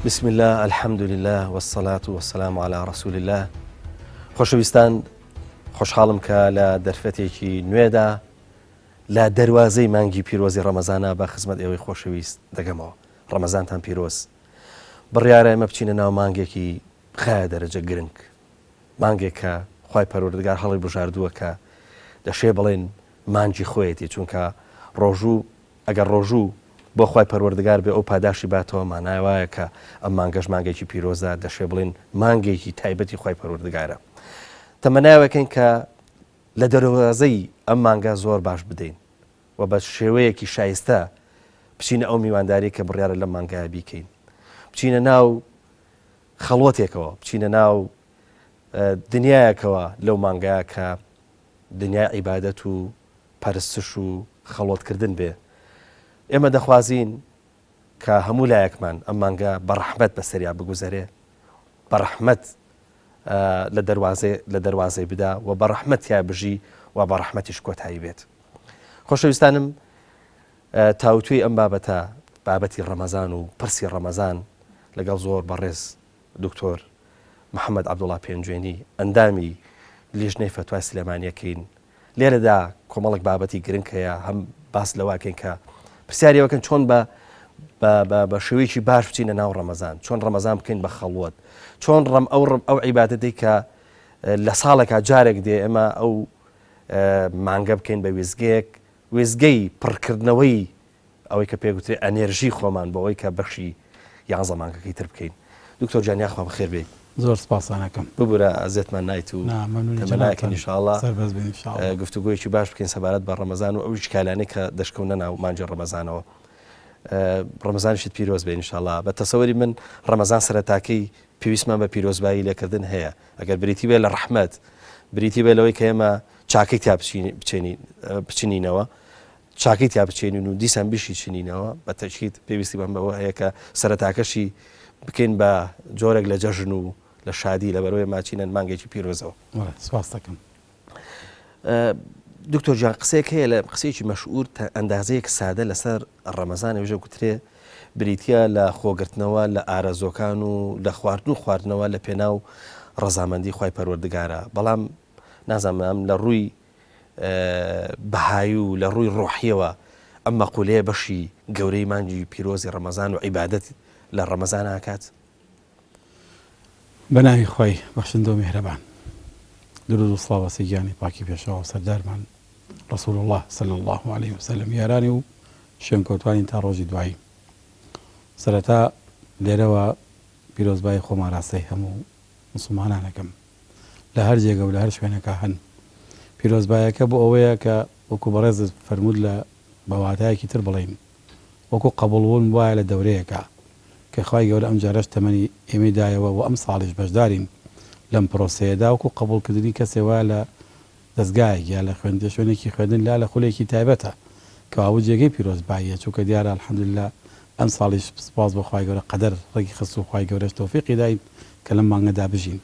بسم الله الحمد لله والصلاة والسلام على رسول الله. خۆشەویستان، خۆشحاڵم کە لە دەرفەتێکی نوێدا لە دەواازەی مانگی پیرۆزی ڕەمەزانە بە خزمەت ئێوەی خۆشەویست دەگەمەوە. ڕەمەزانتان پیرۆز. بڕیارە ئێمە بچینە ناو مانگێکی خایە دەرەجە گرنگ، مانگێک کە خوای پەروەردگار هەڵی بژاردووە کە دەشێ بڵێن مانگی خۆیەتی، چونکە ڕۆژوو ئەگەر ڕۆژوو بۆ خوای پەروەردگار بێ ئەو پاداشی باتەوە، مانای وایە کە ئەم مانگەش مانگێکی پیرۆزە، دەشێ بڵێن مانگێکی تایبەتی خوای پەروەردگارە. تەمەناوەکەین کە لە دەواازەی ئەم مانگە زۆر باش بدەین و بە شێوەیەکی شایستە بچینە ئەو میوانداری کە بڕیارە لە مانگایە بیکەین، بچینە ناو خەڵوەتێکەوە، بچینە ناو دنیایەکەوە لەو مانگایە کە دنیای عیبادەت و پەرستش و خەڵۆتکردن بێ. ئێمە دەخوازین کە هەموو لایەکمان ئەم مانگە بە ڕەحمەت بەسەریا بگوزارێ، بە ڕەحمەت لە دەواازەی بدا و بە ڕەحمەت یا بژی و بە ڕەحمەتیش کۆتایی بێت. خۆشەویستانم، تاوتوی ئەم بابەتە بابەتی ڕەمەزان و پرسی ڕەمەزان لەگەڵ زۆر بەڕێز دکتۆر محەممەد عەبدوڵڵا پێنجوێنی ئەندامی لیژنەی فەتوای سلێمانیەکەین. لێرەدا کۆمەڵک بابەتی گرنگ هەیە، هەم باس لەواکەین کە پرسیاریەوەکەن چۆن بە شێوەیەکی باش بچینە ناو ڕەمەزان، چۆن ڕەمەزان بکەین بە خەڵوت، چۆن ئەو عیبادەتەی کە لە ساڵێکا جارێک دێ ئێمە ئەو مانگە بکەین بە وێزگەی پڕکردنەوەی ئەوەی کە پێگوترێ ئەنێرژی خۆمان بۆ ئەوەی کە بەخشی 11 مانگەکەی تر بکەین. دکتۆر جان، یاخوا بەخێر بێت. زۆر سپاسانەکەم. ببورە ئەزێتمان نایت و تەمەناکەن ئینشاءڵڵا گفتوگویەکی باش بکەین سەبارەت بە ڕەمەزان و ئەو شکالانەی کە دەشکەونە ناو مانگی ڕەمەزانەوە. ڕەمەزانیشت پیرۆز بێ ئینشاءڵڵا. بە تەسەوەری من ڕەمەزان سەرەتاکەی پێویستمان بە پیرۆزبایی لێکردن هەیە. ئەگەر بریتی بێ لە ڕەحمەت، بریتی بێ لەوەی کە ئێمە چاکەی تا بچینینەوە، چاکەی تا بچێنین و دیسان بیشی چینینەوە، بە تەکید پێویستیمان بەوە هەیە کە سەرەتاکەشی بکەین بە جۆرێک لە جەژن و لە شادی لە بەرەوەی ماچینەن مانگێکی پیرۆزەوە. سپاس دەکەم. دکتۆر جان، قسەیەک هەیە لە قسەیەکی مەشهور ئەندازەیەک سادە لەسەر ڕەمەزان وێژە گوترێ بریتە لە خۆگرتنەوە لە ئارەزۆکان و لە خواردن و خواردنەوە لە پێناو ڕەزامەندی خوای پەروەردگارە. بەڵام نازانم لە ڕووی بەهای و لە ڕووی ڕۆحیەوە ئەم مەقولەیە بەشی گەورەی مانگی پیرۆزی ڕەمەزان و عیبادەت لە ڕەمەزان هاکات. بەناوی خۆی بەخشندە و میهرەبان، درود و سڵاو بەسەر گیانی پاکی پێشەوە سەردارمان ڕەسوول الله صلی الله عليه وسلم، یارانی و شوێنکەوتوانی تا ڕۆژی دوایی. سەرەتا لێرەوە پیرۆزبایی خۆمان ڕاستەی هەموو موسڵمانانەکەم لە هەر جێگە و لە هەر شوێنەکە هەن. پیرۆزبایەکە بۆ ئەوەیە کە وەکو بەڕێزت فەرموود لە بەواتایەکی تر بڵین، وەکو قبوڵبوون وایە لە دەورەیەکە کە خوای گەورە ئەم جارەش تەمەنی ئێمەی دایەوە و ئەم ساڵیش بەشدارین لەم پرۆسەیەدا، وەکو قبوڵکردنی کەسێ وایە لە دەستگایەک یا لە شوێنێکی خوێندن لا لە خولێکی تایبەتە کە ئەو جێگەی پیرۆزباییە، چونکە دیارە الحەمدوللا ئەم ساڵیش سپاس بۆ خوای گەورە قەدەر ڕێگی خست و خوای گەورەش تەوفیقی داین کە لەم مانگەدا بژین.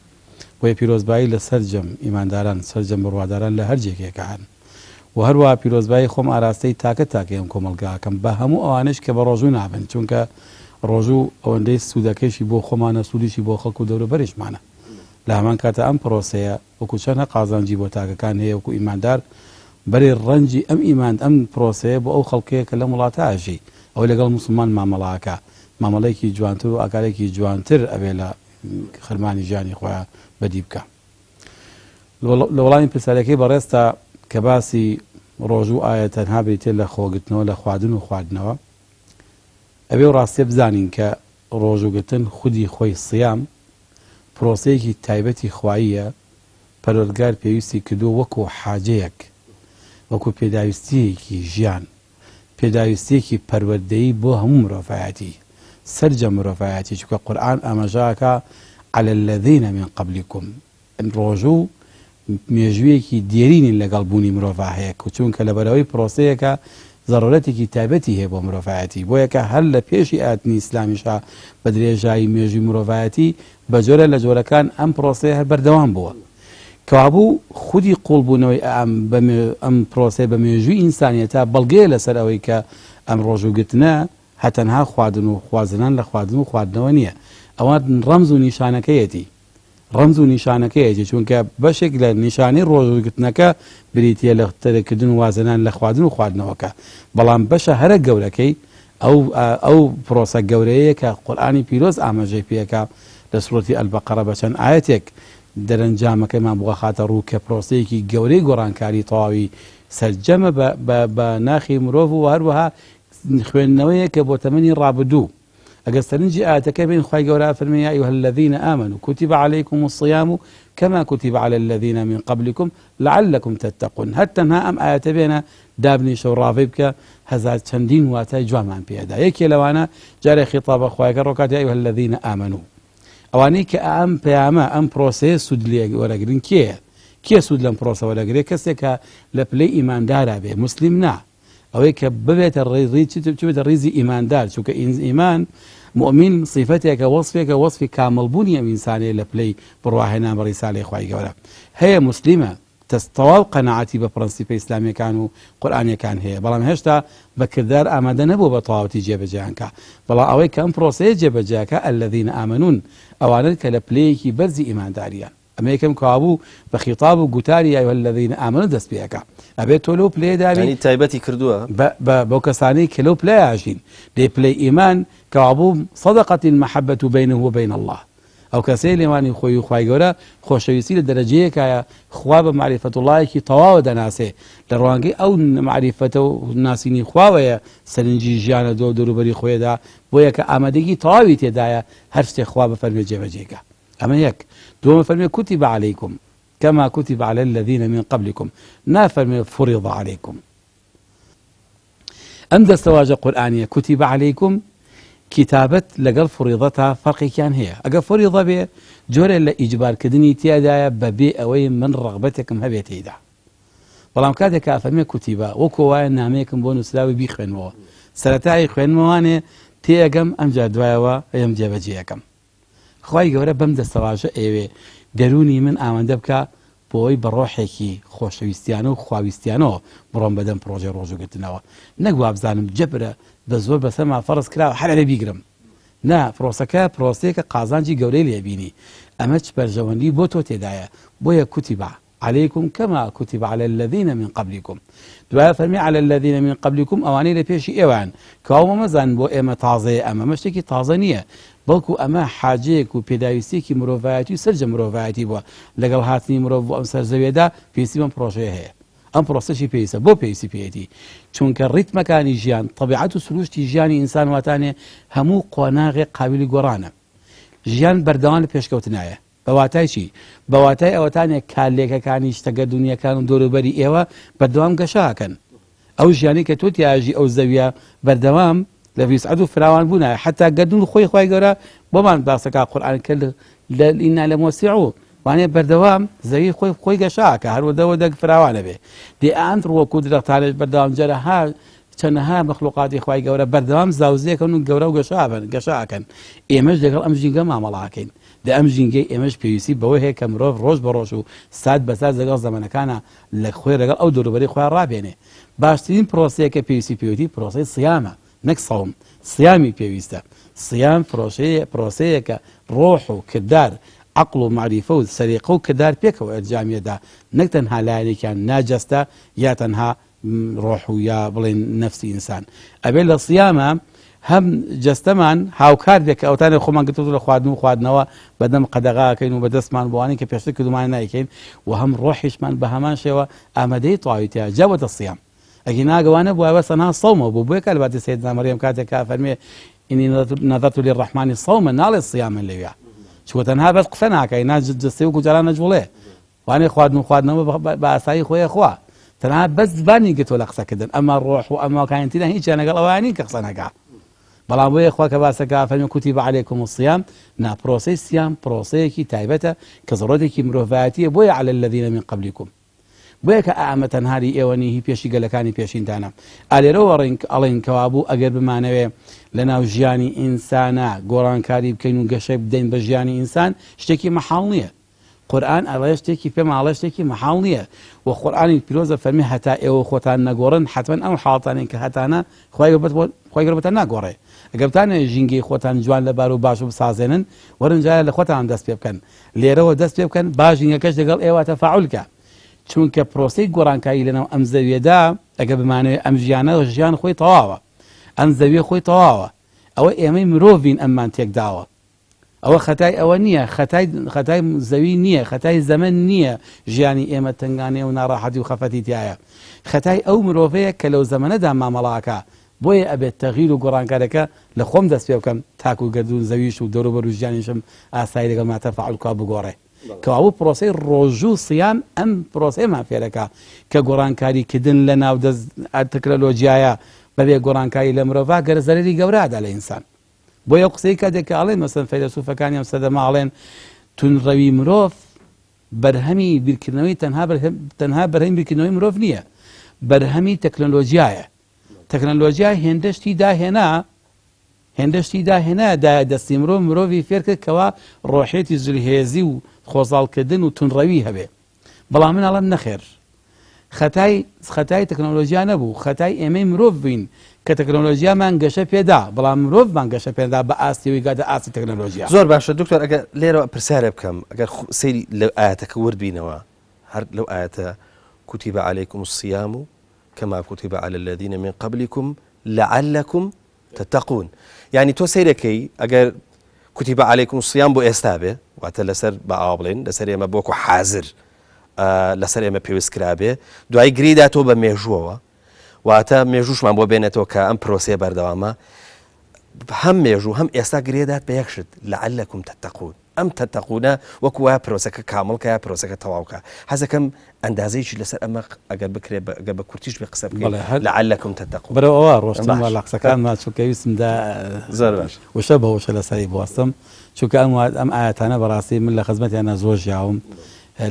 بۆیە پیرۆزبایی لە سەرجەم ئیمانداران، سەرجەم بڕواداران لە هەر جێگێکە هەن. و هەروە پیرۆزبایی خۆم ئاراستەی تاکە ئەم کۆمەلگاکەم بە هەموو ئەوانش کە بە ڕۆژوو نابن، چونکە ڕۆژوو ئەوەندەی سوودەکەشی بۆ خۆمانە، سوودیشی بۆ خەڵکو و دەورە بەریشمانە. لە هەمان کاتە ئەم پرۆسەیە وەکو چەندە قازانجی بۆ تاکەکان هەیە، وەکو ئیماندار بەرێ ڕەنجی ئەم پرۆسەیە بۆ ئەو خەڵکەیە کە لە وڵاتە ئاژی ئەو لەگەڵ موسڵمان مامەڵاکە مامەڵەیەکی جوانتر و ئاکارێکی جوانتر ئەبێ لە خەرمانی ژیانی خۆیان بەدی بکە. لە وەڵامی پرسیارەکەی بەڕێستا کە باسی ڕۆژوو ئایا تەنها بریتێ لە خۆگرتنەوە لە خواردن و خواردنەوە، ئەبێ ڕاستیە بزانین کە ڕۆژوگرتن خودی خۆی سیام پرۆسەیەکی تایبەتی خواییە. پەروەردگار پێویستی کردو وەکو حاجەیەک، وەکو پێداویستیەکی ژیان، پێداویستیەکی پەروەردەیی بۆ هەموو مرۆڤایەتی، سەرجە مرۆڤایەتی، چونکە قورئان ئاماژەکە عەلە الەذینە من قەبلیکم، ڕۆژوو مێژوویەکی دێرینی لەگەڵ بوونی مرۆڤ هەیە، چونکە لەبەرەوەی پرۆسەیەکە ضرورەتێکی تایبەتی هەیە بۆ مرۆڤایەتی، بۆیە کە هەر لە پێشی ئاەتنی ئیسلامیشا بە درێژایی مێژووی مرۆڤایەتی بە جۆرە لە جۆرەکان ئەم پرۆسەیە هەر بەردەوام بووە. کەوابوو خودی قوڵبوونەوەی ئەم پرۆسەیە بە مێژووی ئینسانیەتە بەڵگەیە لەسەر ئەوەی کە ئەم ڕۆژوگرتنە هەتەنها خواردن و خوازنان لە خواردن و خواردنەوە نییە، ئەوە ڕەمز و نیشانەکەیەتی، ڕەمز و نیشانەکەیەتی، چونکە بەشێک لە نیشانەی ڕۆژگرتنەکە بریتە لە تەرەکردن و وازنان لە خواردن و خواردنەوەکە، بەڵام بەشە هەرە گەورەکەی ئەو پرۆسە گەورەیە کە قورئانی پیرۆز ئاماژەی پێەکە لە سوورەتی ئەلبەقەرە بە چەند ئایەتێک دەرەنجامەکەمان بۆ خاتە ڕوو کە پرۆسەیەکی گەورەی گۆڕانکاری تەواوی سەرجەمە بە ناخی مرۆڤ و هەروەها خوێندنەوەیە کە بۆ تەمەنی ڕابردوو. ئەگەر سەرنجی ئاەتەکە بین خوای گەورە فەرمێ یا ئەیها الذین آمنوا كتب عليكم الصيام كما كتب على الذين من قبلكم لعلكم تتقون. هەر تەنها ئەم ئاەتە بێنە دابنیشە و ڕاوی بکە هەزار چەندین واتای جوانمان پێدا. یەکێ لەوانە جارێ خیتابە خوایەکە ڕۆکات یا ئەیها الذین آمنوا، ئەوانەی کە ئەم پەیامە ئەم پرۆسەیە سوود لێ وەرەگرن کێ سوود لەم پرۆسە وەرەگرێ؟ کەسێک کە لە پلەی ئیماندارا بێ، مسلیم نا، ئەوەی کە ببێتە ڕێزی ڕیزی ئیماندار، چونکە ئیمان مؤمن صیفەتێکە وەصفی کامەڵبوونی ئەم ئینسانەیە لە پلەی بڕواهێنان بە ڕیسالەی خوای گەورە. هەیە مسلیمە تەواو قەنەعەتی بە پرەنسیپە ئیسلامیەکان و قورئانیەکان هەیە، بەڵام هێشتا بە کردار ئامادە نەبوو بە تەواوەتی جێبەجێیانکە. بەڵام ئەوەی کە ئەم پرۆسەیە جێبەجێیەکە الذین آمنون، ئەوانن کە لە پلەیەکی بەرزی ئیمانداریان. ئەمە یەکەم کەوابوو بە خیتاب و گوتاری یا ئەیها الذین آمنوا دەست پێەکە، ئەبێت تۆ لەو پلەیەدابی تایبەتی کردووە بۆ کەسانەی کە لەو پلەیەژین لێ پلەی ئیمان کەوابوو صدقة المحبة بينه وبين الله. ئەو کەسەی لێوانی خۆی و خوای گەورە خۆشەویستی لە دەرەجەیەکایە خوا بە معریفەت اللهێکی تەواوە دەناسێ، لە ڕوانگەی ئەو معریفەتە و ناسینی خواوەیە سەرنجی ژیانە دۆ دەوروبەری خۆیدا، بۆیە کە ئامادەگی تەواوی تێدایە هەر شتێک خوا بفەرمێ جێبەجێکە. ئەمە یەک. دووەمە فەرمێ كتب عليكم كما كتب على الذين من قبلكم، نافەرمێ فرض عليكم. ئەم دەستەواژە قورئانیە كتب عليكم کتابەت لەگەڵ فڕیضەتا فەرقێکیان هەیە. ئەگە فڕیضە بێ جۆرە لە ئیجبارکردنی تیادایە بەبێ ئەوەی من ڕەغبەتێکم هەبێت تێیدا، بەڵام کاتێک فەرمێ کوتیبە وەکو وایە نامەیەکم بۆ نووسراوی بیخوێنەوە، سەرەتای خوێنمەوانێ تێگەم ئەمجا دوایەوە ئەم جێبەجێیەکەم. خوای گەورە بەم دەستەواژە ئێوێ دەرونی من ئامادە بکە بۆی بە ڕۆحێکی خۆشەویستیانە و خواویستیانەوە بڕۆم بەدەم پرۆژێ ڕۆژوگرتنەوە، نەک وابزانم جەبرە بە زۆر بەسەرما فەرز کراوە هەرە بیگرم. نا، پرۆسەکە پرۆسەیەکە قازانجی گەورەی لێبینی، ئەمە چ بەرژەوەندی بۆ تۆ تێدایە، بۆیە کوتیبە عليكم كما كتب على الذين من قبلكم. دوایە فەرمی على الذين من قبلكم ئەوانەی لە پێشی ئێوان کەوا مەزان بۆ ئێمە تازەیە، ئەمە شتێکی تازە نییە، بەڵکو ئەمە حاجەیەک و پێداویستێکی مرۆڤایەتی و سەرجە مرۆڤایەتی بووە لەگەڵ هاتنی مرۆڤ بۆ ئەم سەرزەویەدا پێویستی بەم پرۆژەیە هەیە. ئەم پرۆسەشی پێویستە بۆ پێویستی پێێتی، چونکە ڕیتمەکانی ژیان تەبیعەت و سروشتی ژیانی ئینسان واتانێ هەموو قۆناغێک قابلی گۆڕانە. ژیان بەردەوام لە پێشکەوتنایە. بەواتای چی؟ بەواتای ئەوەتانێک کالێکەکانی شتەگە دنیەکان و دۆروبەری ئێوە بەردەوام گەشاکەن. ئەو ژیانی کە تۆ تیاژی ئەو زەویە بەردەوام لە ویسعەت و فراوان بوونایە، حتا گەردون خۆی خوای گەورە بۆمان باسەکە قورئان کە ئینا لەموسیعون، وانێ بەردەوام زەوی خۆی گەشاکە هەروەدەوە دەگ فراوانە بێ. دێ ئەند ڕوەکو درەختانێک بەردەوام جەرەها چەندەها مەخلوقاتی خوای گەورە بەردەوام زاوزێکن و گەورە و گەشاکەن. ئێمەش لەگەڵ ئەم ژینگە مامەڵاکەین. دە ئەم ژینگەی ئێمەش پێویستی بەوەی هەیە کە مرۆڤ ڕۆژ بە ڕۆژ و سات بە سات لەگەڵ زەمانەکانە لە خۆی لەگەڵ ئەو دەوروبەری خۆیان ڕابێنێ. باشترین پرۆسەیەکە پێویستی پرۆسەی سیامە، نەک سەوم. سیامی پێویستە. سیام پرۆسەیەکە ڕۆح و کردار، عقل و معریفە و سەریقە و کردار پێکەوە ئەرجامیەدا، نەک تەنها لایەنێکیان ناجەستە یا تەنها ڕۆح و یا بڵێن نەفسی ئینسان. ئەبێ لە سیامە هەم جەستەمان هاوکار بێت کە ئەوتانێک خۆمان گرتووە لە خواردن و خواردنەوە بەدەم قەدەغاکەین و بەدەستمان بۆوانەی کە پێشتر کردومان نایکەین، و هەم ڕۆحیشمان بە هەمان شێوە ئامادەی تەواویتەیە جاوەتە سیام. ئەگەی ناگەوانە بووە سەنها سەومە بوو، بۆیە کالباتی سەیدنا مەریەم کاتێکا فەرمێ ئینی نەذەرت للرەحمانی سەومە، ناڵێ سیامن لەوێ، چوە تەنها بەس قسە ناکەی، ناجستێ و جاران نەجوڵێ، وانێ خواردن و خواردنەوە بە ئاسایی خۆیە خوا، تەنها بەس زبانی گرتووە لە قسەکردن. ئەمە ڕۆح و ئەمە کاینتیدا هیچیان لەگەڵ ئەوانین کە قسە نەکا. بەڵام بۆیە خوا کە باسەکە فەرمی کوتیبە عەلەیکم الصیام، پرۆسەی سیام پرۆسەیەکی تایبەتە کە زەڕۆتێکی مرۆڤایەتیە، بۆیە عەلە الەذینە من قەبلیکم، بۆیە کە ئەمە تەنهاری ئێوەنی هی پێشی گەلەکانی پێشینتانە. ئالێرەوە ئەڵێن کەوابوو ئەگەر بمانەوێ لە ناو ژیانی ئینسانە گۆڕانکاری بکەین و گەشەی بدەین بە ژیانی ئینسان، شتێکی مەحاڵ نییە، قورآن ئەڵێ شتێکی پێم ئاڵێ شتێکی مەحاڵ نییە و قورآنی پیرۆزە فەرمی هەتا ئێوە خۆتان نەگۆڕن حتمەن ئەو حاڵتانێن کە هەتانە خۆی گەورەتان ناگۆڕێ ئەگەر بتانە ژینگەی خۆتان جوان لەبار و باش و بسازێنن وەرن جارە لە خۆتان دەست پێ بکەن لێرەوە دەست پێ بکەن با ژینگەکەش لەگەڵ ئێوە تەفاعولکە چونکە پرۆسەی گۆڕانکاری لەناو ئەم زەویەدا ئەگە بمانەوێت ئەم ژیانە ژیان خۆی تەواوە ئەم زەویە خۆی تەواوە ئەوە ئێمەی مرۆڤین ئەممان تێکداوە ئەوە خەتای ئەوە نییە خەتای زەوی نییە خەتای زەمن نییە ژیانی ئێمە تنگانێ و ناڕاحەتی و خەفەتی تایە خەتای ئەو مرۆڤەیە کە لەو زەمەنەدا مامەڵاکە بۆیە ئەبێت تەغیر و گۆڕانکارەکە لە خۆم دەست پێ بکەم تاکو و گەردون زەویش و دەوروبەر و ژیانیشم ئاسایی لەگەڵ ما تەفاعولکا بگۆڕێ کەوابوو پرۆسەی ڕۆژوو سیام ئەم پرۆسەیەمان فێرەکە کە گۆڕانکاریکردن لە ناو تەکنۆلۆژیایە بەبێ گۆڕانکاری لە مرۆڤ گەرە زەرەری گەورادا لە ئینسان بۆ یە قسەی کاتێک کە ئاڵێن مەسەن فەیلسوفەکانی ئەم سەدەما ئاڵێن تونڕەوی مرۆڤ بەرهەمی بیرکردنەوەی تەنها بەرهەمی بیرکردنەوەی مرۆڤ نییە بەرهەمی تەکنۆلۆژیایە تەکنۆلۆژیا هێندەشتی داهێنا دەستی مرۆڤی فێر کرد کەوا ڕۆحێتی زولهێزی و خۆزاڵکردن و تونڕەوی هەبێ بەڵام من ئەڵێم نەخێر خەتای تەکنۆلۆژیا نەبوو خەتای ئێمەی مرۆڤ بووین کە تەکنۆلۆژیامان گەشە پێدا بەڵام مرۆڤمان گەشە پێدا بە ئاستیەوەی گادە ئاستی تەکنۆلۆژیا زۆر باشە دکتۆر ئەگەر لێرەوە پرسیارە بکەم ئەگەر سەیری لەو ئاەتەکە وردبینەوە هەر لەو ئاەتە كتب عليكم الصيام كما كتب على الذين من قبلكم لعلكم تتقون يعني تو سيركي اگر كتب عليكم الصيام بو استابه واتە لەسەر بە بڵێن لەسەر ئێمە بۆکو حازر لەسەر ئێمە پێویستکرابێ دوای گریدا تۆ بە مێژووەوە واتە مێژوشمان بۆ بێنێتەوە کە ئەم پرۆسێ بەردەوامە هەم مێژوو هەم ئێستا گرێدات بە یەکشت لعلكم تتقون ئەم تەتەقونە وەکو وایە پرۆسەکە کامڵکە یا پرۆسەکە تەواوکە حەزەکەم ئەندازەیەکی لەسەر ئەمە ئەگەر بکرێت بە کورتیش بێ قسە بکەین لعلكم تتقون بەرەوە ڕۆشتم لە قسەکانمان چونکە ویستمدا زۆر باش وشە بەوشە لەسەری بوەستم چونکە ئەم ئاەتانە بەڕاستی من لە خزمەتیانە زۆر ژیاوم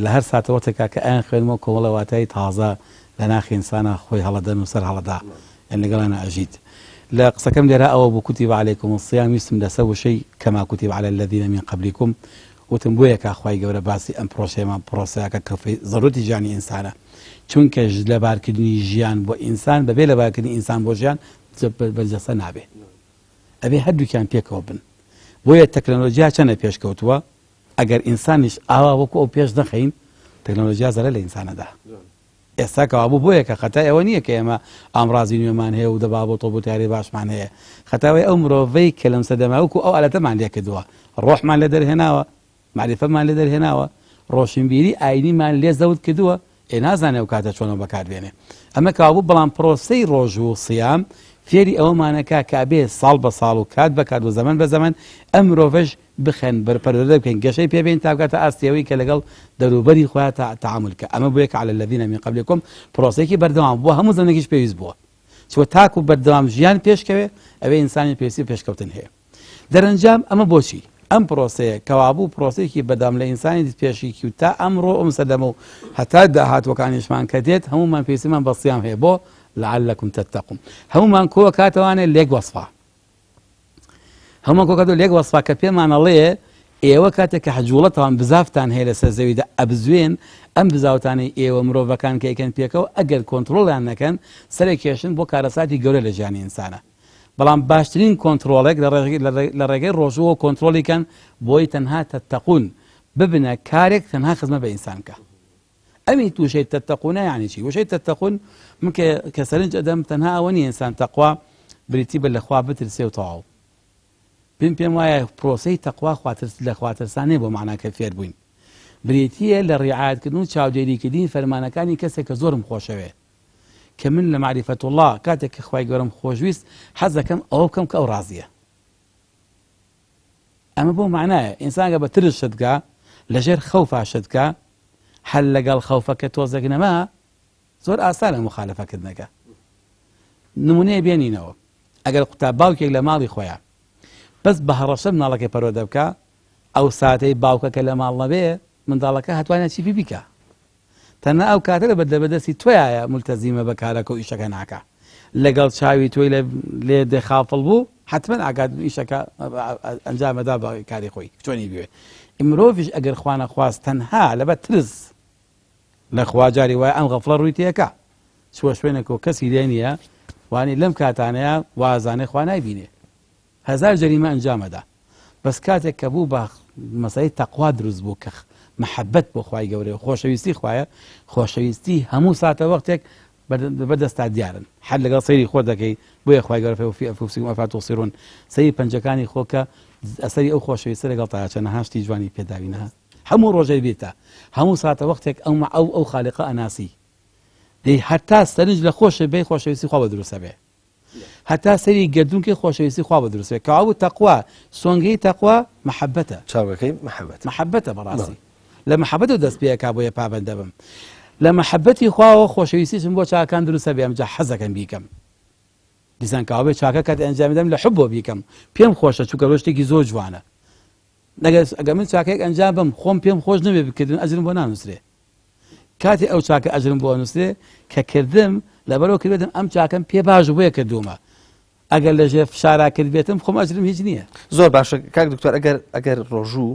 لە هەر ساتەوەتێکا کە ئەیان خوێنمەوە کۆمەڵەواتایی تازە لە ناخی ئینسانە خۆی هەڵەدەن و سەر هەڵەدا یان لەگەڵانە ئەژیت لە قسەکەم لێرە ئەوە بوو كتب عليكم الصيام ویستم لەسەر وشەی كما كتب على الذين من قبلكم وتم بۆیە کا خوای گەورە باسی ئەم پرۆسەیەمان پرۆسەیەکە کە ضرورەتی ژیانی ئینسانە چونکە لەبارکردنی ژیان بۆ ئینسان بەبێ لەبارکردنی ئینسان بۆ ژیان بەرجەسە نابێ ئەبێ هەردووکیان پێکەوە بن بۆیە تەکنۆلۆژیا چەنە پێشکەوتووە ئەگەر ئینسانیش ئاوا وەکو ئەو پێش نەخەین تەکنۆلۆژیا زەرە لە ئینسانەدا ئێستا کەوابوو بۆیە کە خەتای ئەوە نییە کە ئێمە ئامڕازی نوێمان هەیە و دەبا بۆ تۆ بۆ تیاری باشمان هەیە خەتاوی ئەو مرۆڤەی کە لەم سەدەماوەکو ئەو ئالەتەمان لێ کردووە ڕۆحمان لێ دەرهێناوە معرفەمان لێ دەرهێناوە ڕۆشنبیری ئاینیمان لێ زەوت کردووە نازانێ و کاتە چۆنەوە بەکاربێنێ ئەمە کەوابوو بەڵام پرۆسەی ڕۆژ و سیام فێری ئەوەمانەکە کابێ ساڵ بە ساڵ و کات بەکات و زەمن بە زەمن ئەم مرۆڤەش بخەن بەرپەروەردە بکەین گەشەی پێبێن تا بکاتە ئاستیەوەی کە لەگەڵ دەوروبەری خۆیان تعاملکە ئەمە بووە کە على الذين من قبلكم پرۆسەیەکی بەردەوام بووە هەموو زەندگیش پێویست بووە چوە تاکو بەردەوام ژیان پێشکەوێ ئەوێ ئینسانی پێویستی پێشکەوتن هەیە دەرەنجام ئەمە بۆچی ئەم پرۆسەیە کەوابوو پرۆسەیەکی بەدام لە ئینسانی پێشێکی و تا ئەمڕۆ ئەم سەدەمە و هەتا داهاتوەکانیشمان کە دێت هەمومان پێویستیمان بە سیام هەیە بۆ لعلكم تتقون هەمومان کۆ کاتەوانێ لێک وەسفا هەمومان کۆ کاتەوە لێک وەسفا کە پێمانەڵێ ئێوە کاتێک کە حەجوڵەتەوان بزافتان هەیە لەسەر زەویدا ئەبزوێن ئەم بزاوتانەی ئێوە مرۆڤەکان کە ئەیکەن پێکەوە ئەگەر کۆنتڕۆڵیان نەکەن سەرێک کێشن بۆ کارەساتی گەورە لە ژیانی ئینسانە بەڵام باشترین کۆنتڕۆڵێک لە ڕێگەی ڕۆژوە کۆنتڕۆلیکەن بۆی تەنها تتقون ببنە کارێک تەنها خزمە بە ئینسان کە ئەمی تووشەی تتقونە یعنی چی وشەی تتقون من کە سەرنج ئەدەم تەنها ئەوە نیە ئینسان تەقوا بریتی بە لەخوا بترسێ و تەواو پێم وایە پرۆسەی تەقوا لە خواترسانەیە بۆ معناکە فێر بووین بریتیە لە ڕیعایەتکردن و چاودێریکردنی فەرمانەکانی کەسێک کە زۆرم خۆشەوێ کە من لە معرفەت الله کاتێک کە خوای گەورەم خۆشویست حەز دەکەم ئەوە بکەم کە ئەو ڕازیە ئەمە بۆ معنایە ئینسانگە بە ترس شتگا لەژێر خەوفا شتگا هەل لەگەڵ خەوفەکە تۆزێک نەما زۆر ئاسانە مخالەفەکردنەکە نمونەیە بێنینەوە ئەگەر قوتا باوکێک لە ماڵی خۆیان بەس بە هەڕەشە مناڵەکەی پەرۆدە بکە ئەو ساتەی باوکەکە لە ماڵ نەبێ منداڵەکە هەتوانێت چی بیکە تەنها ئەو کاتە لە بەدەستی تۆیایە مولتەزیمە بە کارەکە و ئیشەکە ناکە لەگەڵ چاوی تۆی لێ دەخافڵ بوو حتمما ئاگات ئیشەکە ئەنجامەدا بە کاری خۆی چۆنی بوێ مرۆڤیش ئەگەر خوانە خواست تەنها لەبەر ترس لە خوا جاری وایە ئەم غەفڵە ڕووی تێکا چوە شوێنێکەوە کەسی لێ نییە وانی لەم کاتانەیە وازانێ خوا نایبینێ هەزار جەریمە ئەنجامەدا بەس کاتێک کە بوو بە مەسەلەی تەقوا دروست بوو کە محەبەت بۆ خوای گەورەی خۆشەویستی خوایە خۆشەویستی هەموو ساتە وەختێک بەدەستا دیارن حد لەگەڵ سەیری خۆ دەکەی بۆیە خوای گەورە فێ وفی ئەنفوسکم ئەفلا تبصرون سەیری پەنجەکانی خۆکە ئەسەری ئەو خۆشەویستە لەگەڵ تا چەندەها شتی جوانی پێداوینەها هەموو ڕۆژەی بێتە هەموو ساتە وەختێک ئەو خالقە ئەناسی دەی هەتا سەرنج لە خۆشە بێ خۆشەویستی خوا بە دروستە بێ هەتا سەری گردونکەی خۆشەویستی خوا بە دروستە بێ کەوا بوو تەقوا سۆنگەی تەقوا محەبەتە چاوەکەی محەبەتە بەڕاستی لە محەبەتەوە دەست پێیەکا بۆیە پابەندە بم لە محەبەتی خواوە خۆشەویستیشم بۆ چاکان دروستە بێ ئەمجا حەزەکەم بیکەم دیسان کاوە بێ چاکە کات ئەنجامدەم لە حب بۆ بیکەم پێم خۆشە چووکە شتێکی زۆر جوانە ئەگەر من چاکەیەک ئەنجام بم خۆم پێم خۆش نەبێ بکردن ئەجرم بۆ نانووسرێ کاتی ئەو چاکە ئەجرم بۆ نووسرێ کە کردم لەبەرەوە کردێتم ئەم چاکەم پێ باش بۆیە کردومە ئەگەر لە ژێر فشارا کرد بێتم خۆم ئەجرم هیچ نییە زۆر باشە کاک دکتۆر ئەگەر ڕۆژوو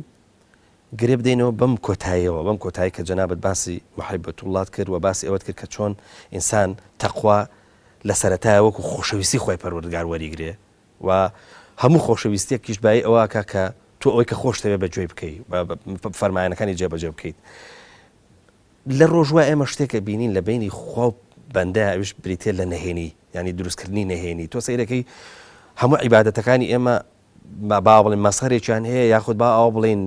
گرێ بدەینەوە بەم کۆتاییەوە بەم کۆتایی کە جەنابەت باسی محەبەتوڵات کرد و باسی ئەوەت کرد کە چۆن ئینسان تەقوا لە سەرەتایە وەکو خۆشەویستی خۆی پەروەردگار وەریگرێ و هەموو خۆشەویستیەکیش بای ئەوەکە کە تۆ ئەوەی کە خۆشتەوێ بەگوێی بکەیت فەرمایەنەکانی جێبەجێ بکەیت لە ڕۆژوە ئێمە شتێکە بینین لە بینی خوا و بەندە ئەوش بریتێ لە نەهێنی ینی دروستکردنی نەهێنی تۆ سەیرەکەی هەموو عیبادەتەکانی ئێمە با بڵێن مەسخەرێکیان هەیە یاخود با ئەو بڵێن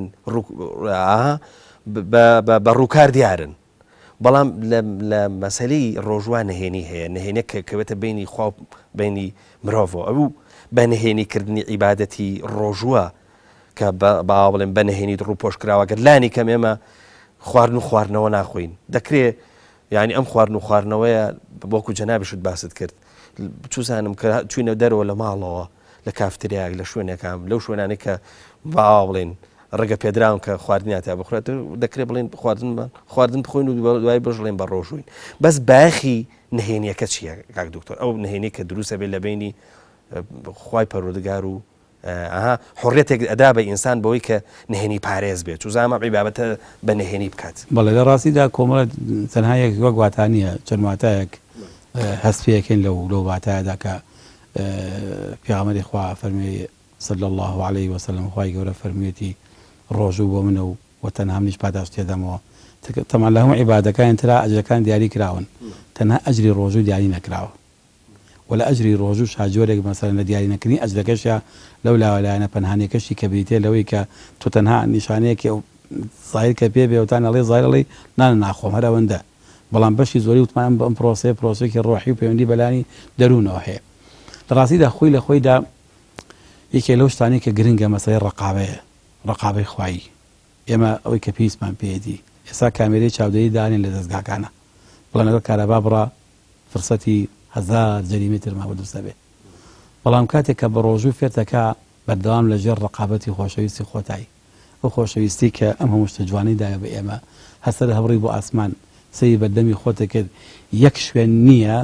بە ڕووکار دیارن بەڵام لە مەسەلەی ڕۆژوان نهێنی هەیە نهێنێک کەوێتە بینی خوا بینی مرۆڤەوە ئەو بە نهێنیکردنی عیبادەتی ڕۆژووە کە با بڵێن بە نهێنی ڕووپۆش کراوە گەر لانی کەم ئێمە خواردن و خواردنەوە ناخۆین دەکرێت یعنی ئەم خواردن و خواردنەوەیە بۆکو جەنابیشت باست کرد چوزانم کە چوینە دەرەوە لە ماڵەوە لە کافتریاک لە شوێنێکام لەو شوێنانی کە با بڵێن ڕێگە پێدراون کە خواردنیاتە بخورێت دەکرێت بڵێن خواردن بخۆین و دوای بژڵێن بە ڕۆژوین بەس باخی نهێنیەکە چییە کاک دکتۆر ئەو نهێنی کە دروستە بێت لە بینی خوای پەروەردگار و حڕێتێک ئەدا بە ئینسان بەوەی کە نهێنی پارێز بێت چوزانمە عیبابەتە بە نهێنی بکات بەڵێ لە ڕاستیدا کۆمەڵە تەنها یەک وەک واتانیە چەند واتایەک هەست پێەکەین لەو واتایەدا کە پیغمبری خوا فەرمی صلی الله عليه وسلم خوای گەورە فەرمیێتی ڕۆژوو بۆ منە و تەنها منیش پاداش تێدەمەوە تەمان لە هەموو عیبادەکان ترا ئەجرەکان دیاری کراون تەنها ئەجری ڕۆژوو دیاری نەکراوە و لە ئەجری ڕۆژوو شاجۆرێک مەسەلەن لە دیاری نەکردنی ئەجرەکەشە لەو لاوەلایەنە پەنهانێکەشی کە بریتێ لەوەی کە تۆ تەنها نیشانەیەکی ئەو زاهیر کە پێ بێوتان ئەڵێ زایڵی نانە ناخۆم هەر ئەوەندە بەڵام بەشی زۆری وتمان بە ئەم پرۆسەیەکی ڕۆحی و پەیوەندی بەلانی دەروونەوە هەیە لە ڕاستیدا خۆی لە خۆیدا یەکێ لەو شتانی کە گرنگە مەسەلەی ڕقابەیە ڕقابەی خوایی ئێمە ئەوەی کە پێویستمان پێیەتی ئێستا کامێرەی چاودێری دانێن لە دەستگاکانە بڵێن ئەگەر کارەبا بڕا فرسەتی 1000 جەریمەتر ماوە دروستە بێ بەڵام کاتێک کە بە ڕۆژوو فێرتەکە بەردەوام لەژێر ڕقابەتی خۆشەویستی خۆتایی ئەو خۆشەویستی کە ئەم هەموو شتە جوانەی دایە بە ئێمە هەسەر هەبڕی بۆ ئاسمان سەری بەردەمی خۆتە کرد یەک شوێن نییە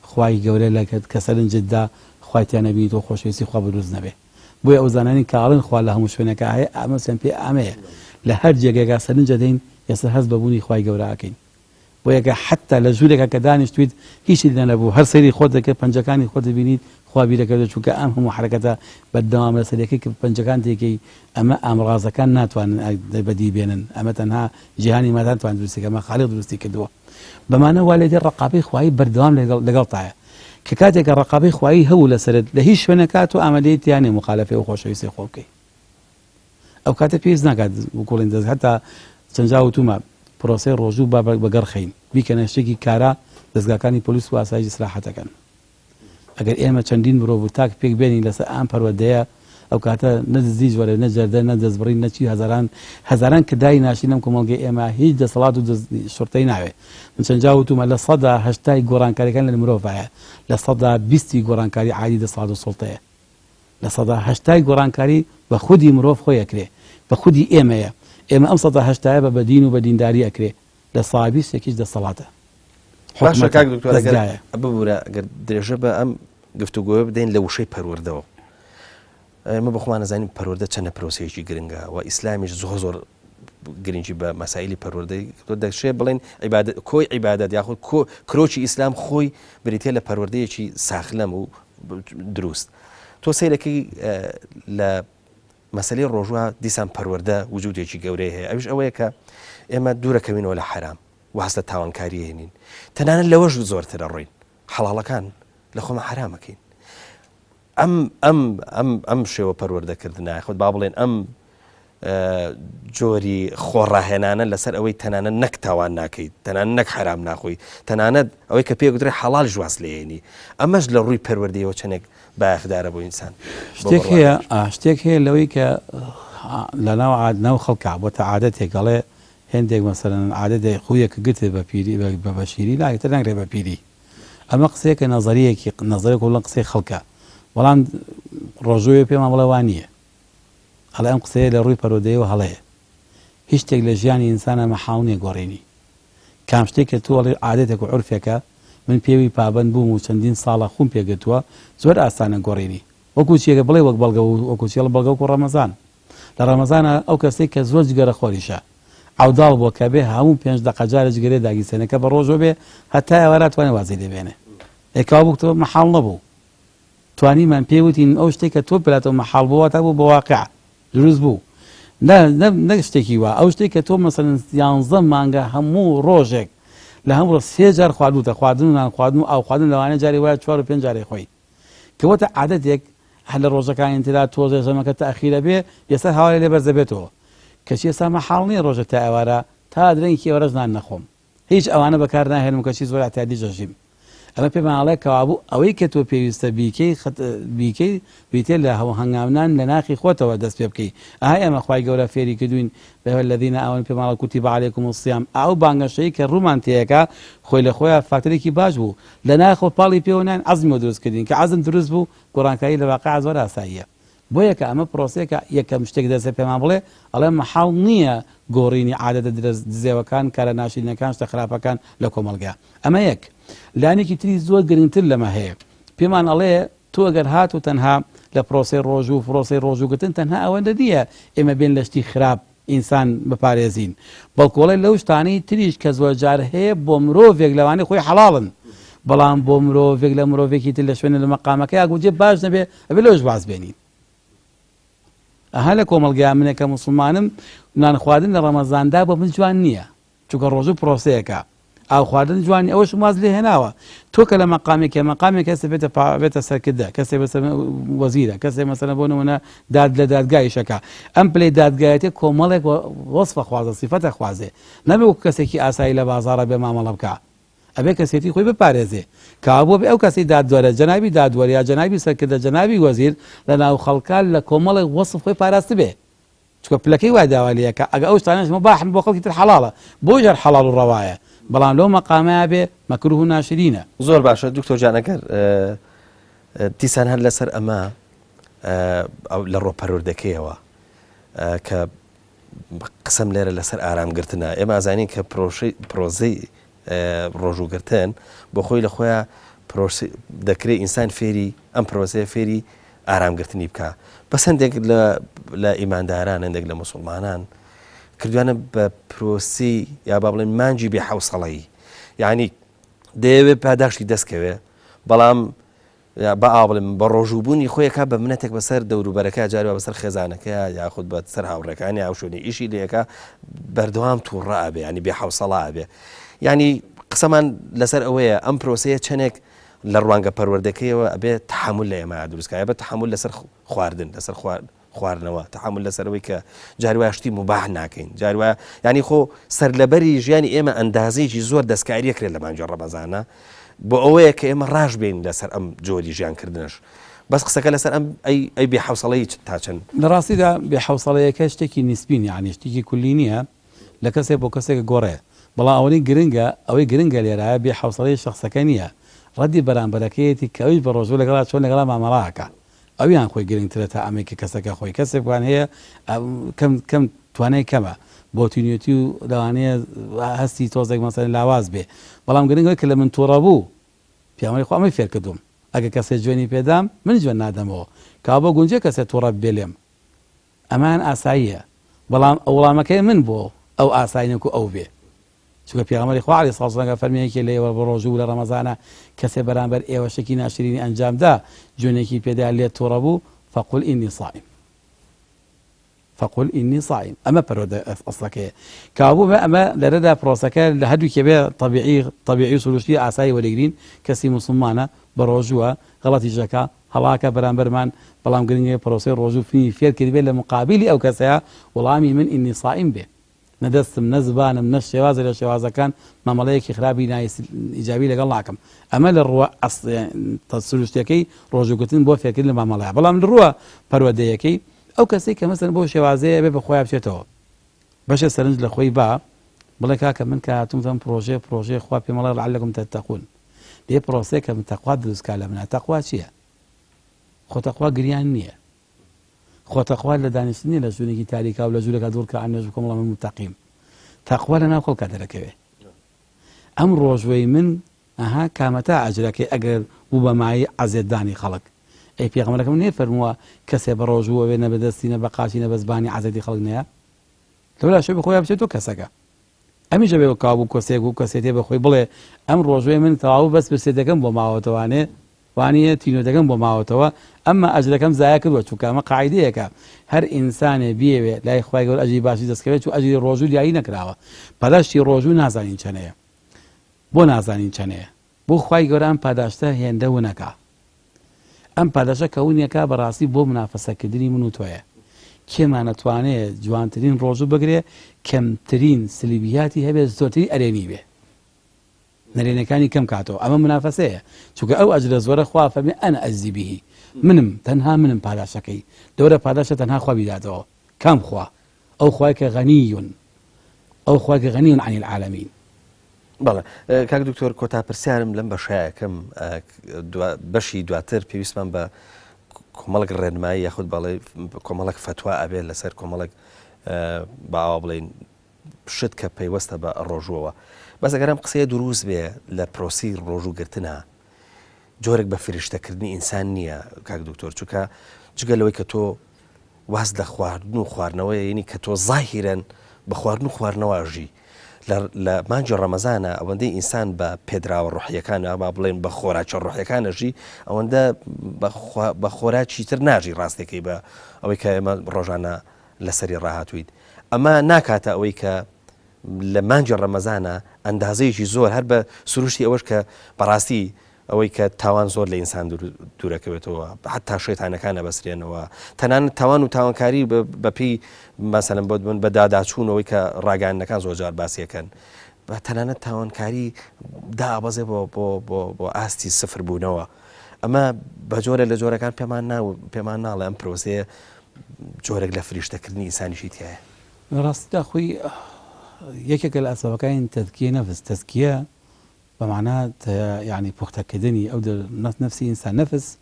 خوای گەورە لە کە سەرنجتدا خوایتیان نەبینی تۆ خۆشەویستی خوا بەدروست نەبێ بۆیە ئەو زانانی کاڵن خوا لە هەموو شوێنەکە هەیە ئامەسیان پێ ئامەیە لە هەر جێگەکە سەرنجە دەین ئێستا هەست بەبوونی خوای گەورە ئاکەین بۆیە کە حتا لە ژوورێکە کە دانیشتویت هیچی دیدە نەبوو هەر سەیری خۆت دەکرد پەنجەکانی خۆت دەبینیت خوا بیرەکەوێت چونکە ئەم هەموو حرەکەتە بەردەوام لە سەرەکەی کە پەنجەکان تێکەی ئەمە ئامڕازەکان ناتوانن بەدی بێنن ئەمە تەنها جیهانی مادان توان دروستی ئەمە خاڵق دروستی کردووە بەمانە وا لێدێ ڕقابەی خوایی بەردەوام لەگەڵ تایە کە کاتێکە ڕقابەی خوایی هەوو لەسەرت لە هیچ شوێنەکات و ئامادەیت یانێ مخالەفەی و خۆشەویستی خۆ بکەی ئەو کاتە پێویست ناکات وکوڵین دەست هەتا چەنجا وتومە پرۆسەی ڕۆژوو با بەگەڕخەین بیکەنە شتێکی کارا دەستگاکانی پۆلیس و ئاسایشی سلاحەتەکەن ئەگەر ئێمە چەندین مرۆڤ و تاک پێک بێنین لەسەر ئەم پەروەردەیە ئەو کاتە نەدزی جوەرە نەجەردە نەدەستبڕین نەچی هەزاران کدای ناشی لەم کۆمەڵگەی ئێمە هیچ دەسەڵات و شورتەی ناوێ من چەنجا وتومە لە 180 گۆڕانکاریەکان لە مرۆڤایە لە 120 گۆڕانکاری عادی دەسەڵات و سوڵتەیە لە 180 گۆڕانکاری بە خودی مرۆڤ خۆی ئەکرێ بە خودی ئێمەیە ئێمە ئەم 180 بە بەدین و بە دینداری ئەکرێ لە 120 دەسەڵاتە باشە کاک دکتۆر ببوورە ئەگەر درێژە بە ئەم گفتوگۆ بدەین لە وشەی پەروەردەوە ئێمە بەخۆمان نەزانین پەروەردە چەندە پرۆسەیەکی گرنگە و ئیسلامیش زۆر گرنگی بە مەسائلی پەروەردەی دەشێ بڵێن کۆی عیبادەت یاخود کرۆکی ئیسلام خۆی بریتێ لە پەروەردەیەکی ساخلەم و دروست. تۆ سەیرەکەی لە مەسەلەی ڕۆژوە دیسان پەروەردە وجودێکی گەورەی هەیە، ئەوش ئەوەیە کە ئێمە دوورەکەوینەوە لە حرام و هەستە تاوانکاری هێنین، تەنانەت لەوەش زۆرترە ڕۆین حەڵاڵەکان لە خۆمە حرامەکەین. ئەم شێوە پەروەردەکردنە خۆت با بڵێن ئەم جۆری خۆڕاهێنانە لەسەر ئەوەی تەنانەت نەک تاوان ناکەیت، تەنانەت نەک حرام ناخۆی، تەنانەت ئەوەی کە پێگوترێ حەڵال ژواز لێنی، ئەمەش لە ڕووی پەروەردەیەوە چەندێک باەخدارە بۆ ئینسان. شتێک هەیە لەوەی کە لە ناو خەڵکە بۆ تا عادەتێک گەڵێ هێندێک مەسەرەن عادەتێک خویەکە گرتێ بە پیری بە بەشیری لاگەتە ناگرێت بە پیری. ئەمە قسەیەکە نەزەریەکی نەزەرێک و لە قسەی خەڵکە، بەڵام ڕۆژووی پێمان بڵێ وان نییە. هەڵێ ئەم قسەیە لە ڕووی پەروەردەیەوە هەڵەیە. هیچ شتێک لە ژیانی ئینسانە مەحاڵ نییە گۆڕێنی. کام شتێک کە تۆ عادەتێک و عورفێکە من پێوی پابەند بووم و چەندین ساڵە خۆم پێگەتووە زۆر ئاسانە گۆڕێنی. وەکو چیەکە بڵێ وەک بەڵگە وەکو چێڵە بەڵگە و ڕەمەزان. لە ڕەمەزانە ئەو کەسێک کە زۆر جگەرە خۆریشە عەوداڵ بۆ کە بێ هەموو 5 دقە جارە جگەرێ داگیرسێنەکە بە ڕۆژۆ بێ هەتا ئێوارە توانێ وازی دەبێنێ. ئێکاو بووکتەوە مەحاڵ نەبوو. توانیمان پێوتین ئەو شتێک کە تۆ پێلاتەوە مەحاڵ بووە تا بوو بە واقع دروست بوو. نەک شتێکی وە ئەو شتێک کە تۆ مەسەلەن 11 مانگە هەموو ڕۆژێک لە هەموو 3 جار خواردوتە خواردن و نانخواردن و ئاو خواردن لەوانەیە جارێ وایە 4 و 5 جارێ خۆی کەواتە عادەتێک هەر لە ڕۆژەکانی ترا تۆزێ ژەمەکە تاخیرە بێ ئێستا هاوارێ لێ بەرز دەبێتەوە کەچی ئێستا مەحاڵ نییە ڕۆژێک تا ئێوارە تا درەنگی ئێوەرەش نان نەخۆم هیچ ئەوانە بەکار ناهێنم کەچی زۆر احتیاجی جەژیم ئەمە پێماڵێ کەوابوو ئەوەی کە تۆ پێویستە بیکەی بیتێ لە هەنگاوانان لە ناخی خۆتەوە دەست پێ بکەی ئاهای ئەمە خوای گەورە فێری کردوین بەهۆی الذین ئامنوا پێماڵە کوتیبە عەلەیکم الصیام ئەو بانگەشەی کە ڕوومان تێیەکە خۆی لە خۆیان فاکتەرێکی باش بوو لە ناخۆ پاڵی پێوەنان عەزمیەوە دروست کردین کە عەزم دروست بوو گۆڕانکاری لە واقع زۆر ئاساییە بۆ یەکە ئەمە پرۆسەیەکە یەکەم شتێک دەسێ پێمان بڵێ ئەڵێ مەحاڵ نییە گۆڕینی عادەتە دزێوەکان کارە ناشرینەکان شتە خراپەکان لە کۆمەڵگا ئەمە یەک لانێکی تری زۆر گرنگتر لەمە هەیە پێمان ئەڵێ تۆ ئەگەر هات و تەنها لە پرۆسەی ڕۆژوو فڕۆسەی ڕۆژووگرتن تەنها ئەوەندە دیە ئێمە بێن لە شتی خراپ ئینسان بپارێزین بەڵکۆڵی لەو شتانەی تریش کە زۆر جار هەیە بۆ مرۆڤێک لەوانەی خۆی حەڵاڵن بەڵام بۆ مرۆڤێک لە مرۆڤێکی تر لە شوێنە لە مەقامەکە یاگوجێ باش نەبێ ئەبێ لەوش باز بێنین ئەها لە کۆمەڵگەیان منێکە موسڵمانم نان خواردن لە ڕەمەزاندا بۆ من جوان نییە چونکە ڕۆژوو پرۆسەیەکە ئاو خواردن جوانی ئەوەش واز لێ هێناوە تۆ کە لە مەقامێک کەسە بێتە سەرکردە کەسێ بەسەر وەزیرە کەسێ مەسەلەن بۆ نمونە داد لە دادگایشەکە ئەم پلەی دادگایەتێ کۆمەڵێک وەسفە خوازە سیفەتە خوازێ نەبێ وەکو کەسێکی ئاسایی لە بازاڕە بێ مامەڵە بکە ئەبێ کەسێتی خۆی بپارێزێ کابووە بێ ئەو کەسی دادوەرە جەنابی دادوەر یا جەنابی سەرکردە جەنابی وەزیر لە ناو خەڵکان لە کۆمەڵێک وەسف خۆی پاراستە بێ چونکە پلەکەی وای داوالیەکە ئەگە ئەو شتانەش مەباح بۆ خەڵکی تر حەڵاڵە بۆ ژەر حەڵاڵ و ڕەوایە بەڵام لەو مەقامەیە بێ مەکروه و ناشرینە زۆر باشە دکتۆر جان ئەگەر دیسان هەر لەسەر ئەمە لە ڕۆپەروەردەکەیەوە کە قسەم لێرە لەسەر ئارامگرتنە ئێمە ئازانین کە پرۆزەی ڕۆژوگرتن بۆ خۆی لە خۆیان دەکرێت ئینسان فێری ئەم پرۆسەیە فێری ئارامگرتنی بکە بەس هەندێک لە ئیمانداران هەندێک لە موسڵمانان کردوانە بە پرۆسی یا با بڵێن مانجی بێ حوسەڵەیی یعنی دەیەوێت پاداشتی دەستکەوێ بەڵام بە ئاڵم بە ڕۆژووبوونی خۆیەکە بە منەتێک بەسەر دەوروبەرەکە جارێ بەسەر خێزانەکە یاخود بە سەر هاوڕێکانی ئاو شوێنی ئیشی لەکە بەردەوام تووڕە ئەبێ ینی بێ حوسەڵە ئەبێ ینی قسەمان لەسەر ئەوەیە ئەم پرۆسەیە چەندێک لە ڕوانگە پەروەردەکەیەوە ئەبێ تحمل لە ئێمە دروستکە بە تحمل لەسەر خواردن لەسەر خواردنەوە تحمل لەسەرەوەی کە جاروای شتی مباح ناکەین جاروای ینی خۆ سەرلەبەری ژیانی ئێمە ئەندازەیەکی زۆر دەستکاریەکرێت لە مانجە ڕەمەزانە بۆ ئەوەیە کە ئێمە ڕاش بین لەسەر ئەم جۆری ژیانکردنش بەس قسەکە لەسەر ئەی بێ حوسەڵەیی تا چەند لە ڕاستیدا بێ حوسەڵەیەکە شتێکی نیسبین یعنی شتێکی کولی نییە لە کەسێک بۆ کەسێک گۆڕێ بەڵام ئەوەی گرنگە لێرایە بێ حوسەڵەی شخصەکە نییە ڕەدی بەرامبەرەکەیەتی کە ئەویش بە ڕۆژوو لەگەڵا چۆن لەگەڵا مامەڵاکە ئەویان خۆی گرنگترە تا ئەمێکی کەسەکە خۆی کەسێکوان هەیە کەم توانای کەمە بۆ تونیەتی و لەوانەیە هەستی تۆزێک مەسەلەن لاواز بێ بەڵام گرنگەوەی کە لە من تووڕە بوو پیامەری خۆ ئەمەی فێر کردوم ئەگە کەسێک جوێنی پێدام من جوێن نادەمەوە کا بۆ گونجێ کەسێک تووڕە بێلێم ئەمان ئاساییە بەڵام ئەوڵامەکەی من بۆ ئەو ئاساینێک و ئەو بێ چونکە پێغەمبەری خوا عەلەیهی سەڵاتو وەسەلام فەرمێکی لە ئێوە بە ڕۆژوو لە ڕەمەزانە کەسێ بەرامبەر ئێوە شەکی ناشرینی ئەنجامدا جوێنێکی پێدا لێت تووڕە بوو فەقول ئینی صائم فقل إني صائم أما برود أصلك كابو أما لردا بروسك لهدو كبير طبيعي سلوشي عساي وليجرين كسي مسلمانة بروجوا غلطي جاكا هلاكا برامبرمان بلام قريني بروسي روجو في فير كذبه لمقابلي أو كسيا والعامي من إني صائم به ندست من زبان من الشواذ إلى الشواذ كان ما ملاك خرابي نايس إيجابي لقال لكم أما للروا أصل يعني تسلوشتيكي روجو كتن بو فير كذب ما ملاك بلام للروا بروديكي ئەو کەسێک کە مەسەن بۆ شێوازەیە بێ بە خۆیان بچێتەوە بەشە سەرنج لە خۆی با بڵێ کاکە من کە هاتوومتەم پرۆژێ خوا پێم مەڵێ لەعەلەکم تەتەقون لێ پرۆسەیە کە من تەقوا دروستکا لە منە تەقوا چییە؟ خۆ تەقوا گریان نییە خۆ تەقوا لە دانیشتنی لە ژوورێکی تاریکا و لە ژوورێکە دوورکە عن نوێژ بکەم وەڵام من متەقیم تەقوا لەناو خەڵکا دەرەکەوێ ئەم ڕۆژوەی من ئەها کامەتا ئەجرەکەی ئەگەر بوو بە مای عەزێتدانی خەڵک ئەی پێغەمبەرەکەم نێفەرمووە کەسێ بە ڕۆژووە بێ نە بەدەستی نە بە قاچی نە بە زبانی عەزەتی خەڵک نییە لەولا شەوی بەخۆیان بچێتەوە کەسەکە ئەمیشە بێ کابوو کۆسێک و کەسێتێ بەخۆی بڵێ ئەم ڕۆژوەی من تەواو بەس برسێتەکەم بۆ ماوەتەوانێ وانە تینۆتەکەم بۆ ماوەتەوە ئەمما ئەجرەکەم زایە کردووە چونکە ئەمە قاعیدەیەکە هەر ئینسانێ بیەوێ لای خوای گەورە ئەجری باشی دەستکەوێت و ئەجری ڕۆژوو دیاری نەکراوە پاداشتی ڕۆژوو نازانین چەنەیە بۆ نازانین چەنەیە بۆ خوای گەورە ئەم پاداشتە هێندە ونەکە ئەم پاداشە کەونیەکە بەڕاستی بۆ منافەسەکردنی من و تۆیە کێمان نەتوانێت جوانترین ڕۆژوو بگرێ کەمترین سلیبیاتی هەبێت زۆرتری ئەرێنی بێ نەرێنەکانی کەم کاتەوە ئەمە منافەسەیە چونکە ئەو ئەجرە زۆرە خوا فەرمێ ئەنا ئەجزی بیهی منم تەنها منم پاداشەکەی دەورە پاداشە تەنها خوا بیداتەوە کام خوا ئەو خوای کە غەنیون ئەو خوای کە غەنیون عەنی العالەمین بەڵێ کاک دکتۆر کۆتا پرسیارم لەم بەشایەکەم بەشی دواتر پێویستمان بە کۆمەڵک ڕێنمایی یاخود بەڵێ کۆمەڵک فتوا ئەبێت لەسەر کۆمەڵک باوا بڵێن شت کە پەیوەستە بە ڕۆژووەوە بەس ئەگەرم قسەیە دروست بێ لە پرۆسی ڕۆژووگرتنە جۆرێک بە فریشتەکردنی ئینسان نییە کاک دکتۆر چونکە جگە لەوەی کە تۆ واز لە خواردن و خواردنەوە یعنی کە تۆ زاهیرەن بە خواردن و خواردنەوەژی لە مانجی ڕەمەزانە ئەوەندەی ئینسان بە پێدراوە ڕۆحیەکان با بڵێن بە خۆراکی ڕۆحیەکانەژی ئەوەندە بە خۆراکی تر ناژی ڕاستێکی بە ئەوەی کە ئێمە ڕۆژانە لەسەری ڕاهاتوویت ئەمە ناکاتە ئەوەی کە لە مانجی ڕەمەزانە ئەندازەیەکی زۆر هەر بە سروشتی ئەوەش کە بەڕاستی ئەوەی کە تاوان زۆر لە ئینسان دوورەکەوێتەوە حتا شەیتانەکان نەبەسرێنەوە تەنانەت تاوان و تاوانکاری بەپی مەسەلەن بۆ بە داداچوونەوەی کە ڕاگەیاندنەکان زۆرجار باسیەکەن بە تەنانەت تاوانکاری دابەزێ بۆ ئاستی سفر بوونەوە ئەمە بە جۆرە لە جۆرەکان پێمان ناڵێ ئەم پرۆسەیە جۆرێک لە فریشتەکردنی ئینسانیشی تایە ڕاستیدا خۆی یەکێکە لە ئەسبەکانی تەزکیە نەفس تەزکیە بمعنى يعني بوختكدني أو نفسي إنسان نفس